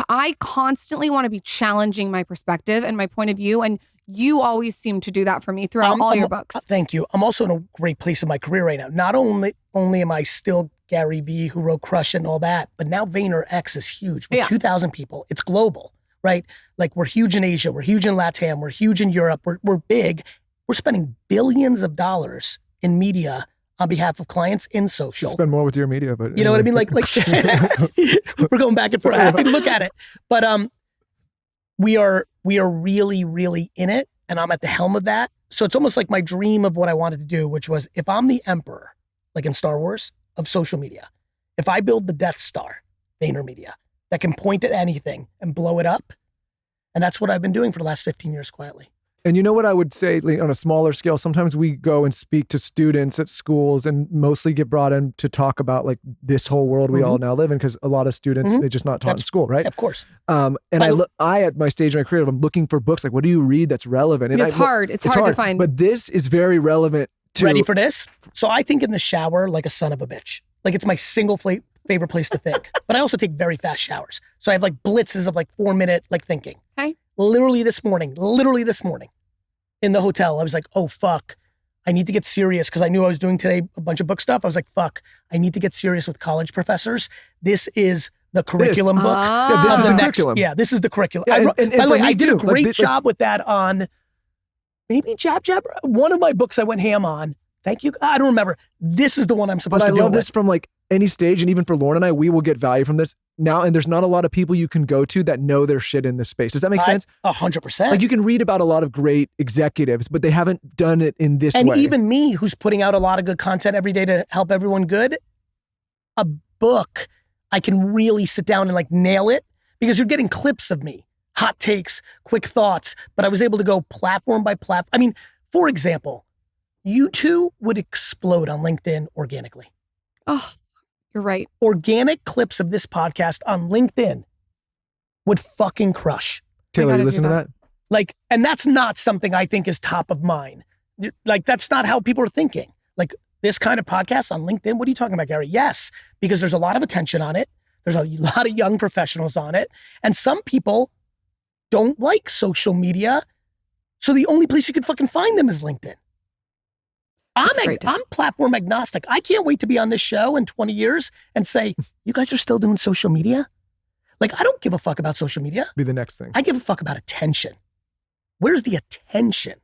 I constantly want to be challenging my perspective and my point of view, and you always seem to do that for me throughout all your books. Thank you. I'm also in a great place in my career right now. Not only am I still GaryVee, who wrote Crush It and all that, but now VaynerX is huge. We're 2,000 people. It's global, right? Like we're huge in Asia. We're huge in LATAM. We're huge in Europe. We're big. We're spending billions of dollars in media on behalf of clients in social. Spend more with your media, but You know what I mean? Like we're going back and forth. I mean, look at it. But we are really, really in it, and I'm at the helm of that. So it's almost like my dream of what I wanted to do, which was if I'm the emperor, like in Star Wars, of social media, if I build the Death Star, VaynerMedia, that can point at anything and blow it up, and that's what I've been doing for the last 15 years quietly. And you know what I would say on a smaller scale, sometimes we go and speak to students at schools and mostly get brought in to talk about like this whole world we all now live in, because a lot of students, they're just not taught in school, right? Of course. And I at my stage in my career, I'm looking for books. Like, what do you read that's relevant? And It's hard to find. But this is very relevant to— Ready for this? So I think in the shower like a son of a bitch. Like it's my single favorite place to think. But I also take very fast showers. So I have like blitzes of like 4-minute like thinking. Okay. Literally this morning in the hotel, I was like, oh, fuck. I need to get serious because I knew I was doing today a bunch of book stuff. I was like, fuck, I need to get serious with college professors. This is the curriculum book. Yeah, this is the curriculum. Yeah, this is the curriculum. Yeah, by the way, I did a too. great job with that on maybe Jab. One of my books I went ham on. Thank you. I don't remember. This is the one I'm supposed But to do. I love this from like any stage, and even for Lauren and I, we will get value from this now. And there's not a lot of people you can go to that know their shit in this space. Does that make sense? 100%. Like you can read about a lot of great executives, but they haven't done it in this way. And even me, who's putting out a lot of good content every day to help everyone good, a book, I can really sit down and like nail it because you're getting clips of me, hot takes, quick thoughts, but I was able to go platform by platform. I mean, for example, you two would explode on LinkedIn organically. Oh, you're right. Organic clips of this podcast on LinkedIn would fucking crush. Taylor, you listen to that? Like, and that's not something I think is top of mind. Like, that's not how people are thinking. Like, this kind of podcast on LinkedIn, what are you talking about, Gary? Yes, because there's a lot of attention on it. There's a lot of young professionals on it. And some people don't like social media. So the only place you could fucking find them is LinkedIn. I'm platform agnostic. I can't wait to be on this show in 20 years and say, you guys are still doing social media? Like, I don't give a fuck about social media. Be the next thing. I give a fuck about attention. Where's the attention?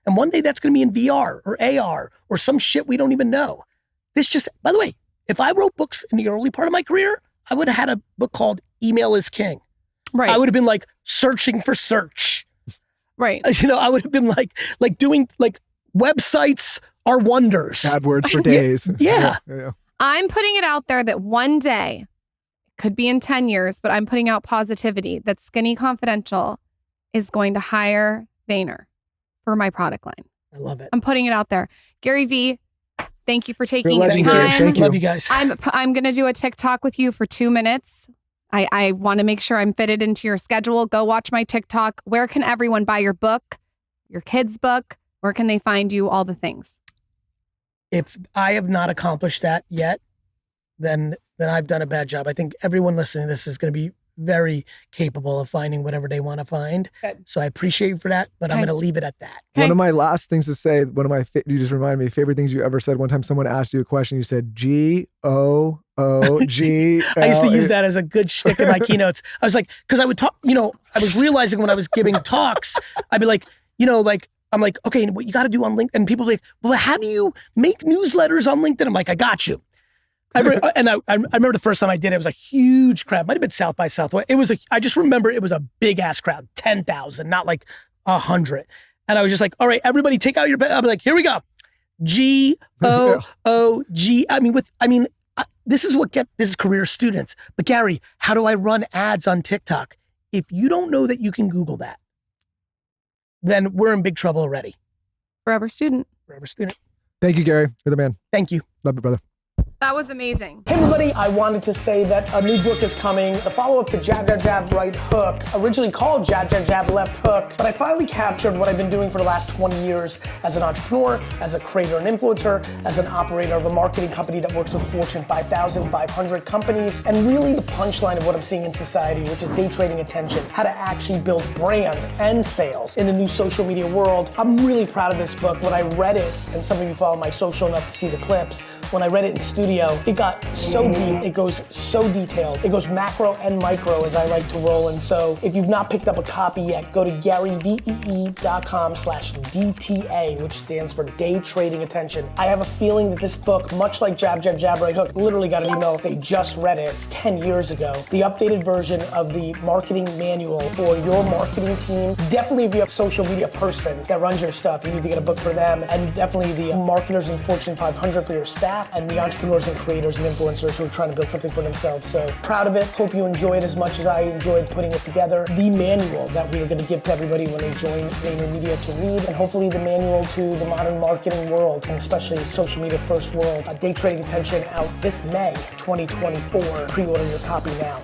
And one day that's going to be in VR or AR or some shit we don't even know. This just, by the way, if I wrote books in the early part of my career, I would have had a book called Email is King. Right. I would have been like searching for search. Right. You know, I would have been like doing like websites are wonders. AdWords for days. Yeah. I'm putting it out there that one day, could be in 10 years, but I'm putting out positivity that Skinny Confidential is going to hire Vayner for my product line. I love it. I'm putting it out there. GaryVee, thank you for taking You're the legendary. time. Thank you. Love you guys. I'm going to do a TikTok with you for 2 minutes. I want to make sure I'm fitted into your schedule. Go watch my TikTok. Where can everyone buy your book, your kids' book? Where can they find you? All the things. If I have not accomplished that yet, then I've done a bad job. I think everyone listening to this is going to be very capable of finding whatever they want to find. Good. So I appreciate you for that, but I'm Okay. going to leave it at that. Okay. One of my last things to say, you just reminded me, favorite things you ever said. One time someone asked you a question, you said GOOG. I used to use that as a good shtick in my keynotes. I was like, because I would talk, I was realizing when I was giving talks, I'd be like, I'm like, okay, what you got to do on LinkedIn? And people are like, well, how do you make newsletters on LinkedIn? I'm like, I got you. I remember the first time I did it was a huge crowd. Might have been South by Southwest. I just remember it was a big ass crowd, 10,000, not like 100. And I was just like, all right, everybody take out your pen. I'm like, here we go. GOOG. This is career students. But Gary, how do I run ads on TikTok? If you don't know that you can Google that, then we're in big trouble already. Forever student. Forever student. Thank you, Gary. You're the man. Thank you. Love you, brother. That was amazing. Hey everybody, I wanted to say that a new book is coming, the follow-up to Jab, Jab, Jab, Right Hook, originally called Jab, Jab, Jab, Left Hook, but I finally captured what I've been doing for the last 20 years as an entrepreneur, as a creator and influencer, as an operator of a marketing company that works with Fortune 5,000, 500 companies, and really the punchline of what I'm seeing in society, which is day trading attention, how to actually build brand and sales in the new social media world. I'm really proud of this book. When I read it, and some of you follow my social enough to see the clips, when I read it in studio, it got so deep, it goes so detailed. It goes macro and micro as I like to roll. And so if you've not picked up a copy yet, go to GaryVee.com/DTA, which stands for Day Trading Attention. I have a feeling that this book, much like Jab, Jab, Jab, Right Hook, literally got an email, they just read it, it's 10 years ago. The updated version of the marketing manual for your marketing team. Definitely if you're a social media person that runs your stuff, you need to get a book for them. And definitely the marketers in Fortune 500 for your staff. that and the entrepreneurs and creators and influencers who are trying to build something for themselves. So proud of it. Hope you enjoy it as much as I enjoyed putting it together. The manual that we are going to give to everybody when they join VaynerMedia to read, and hopefully the manual to the modern marketing world, and especially social media first world. Day Trading Attention out this May 2024. Pre-order your copy now.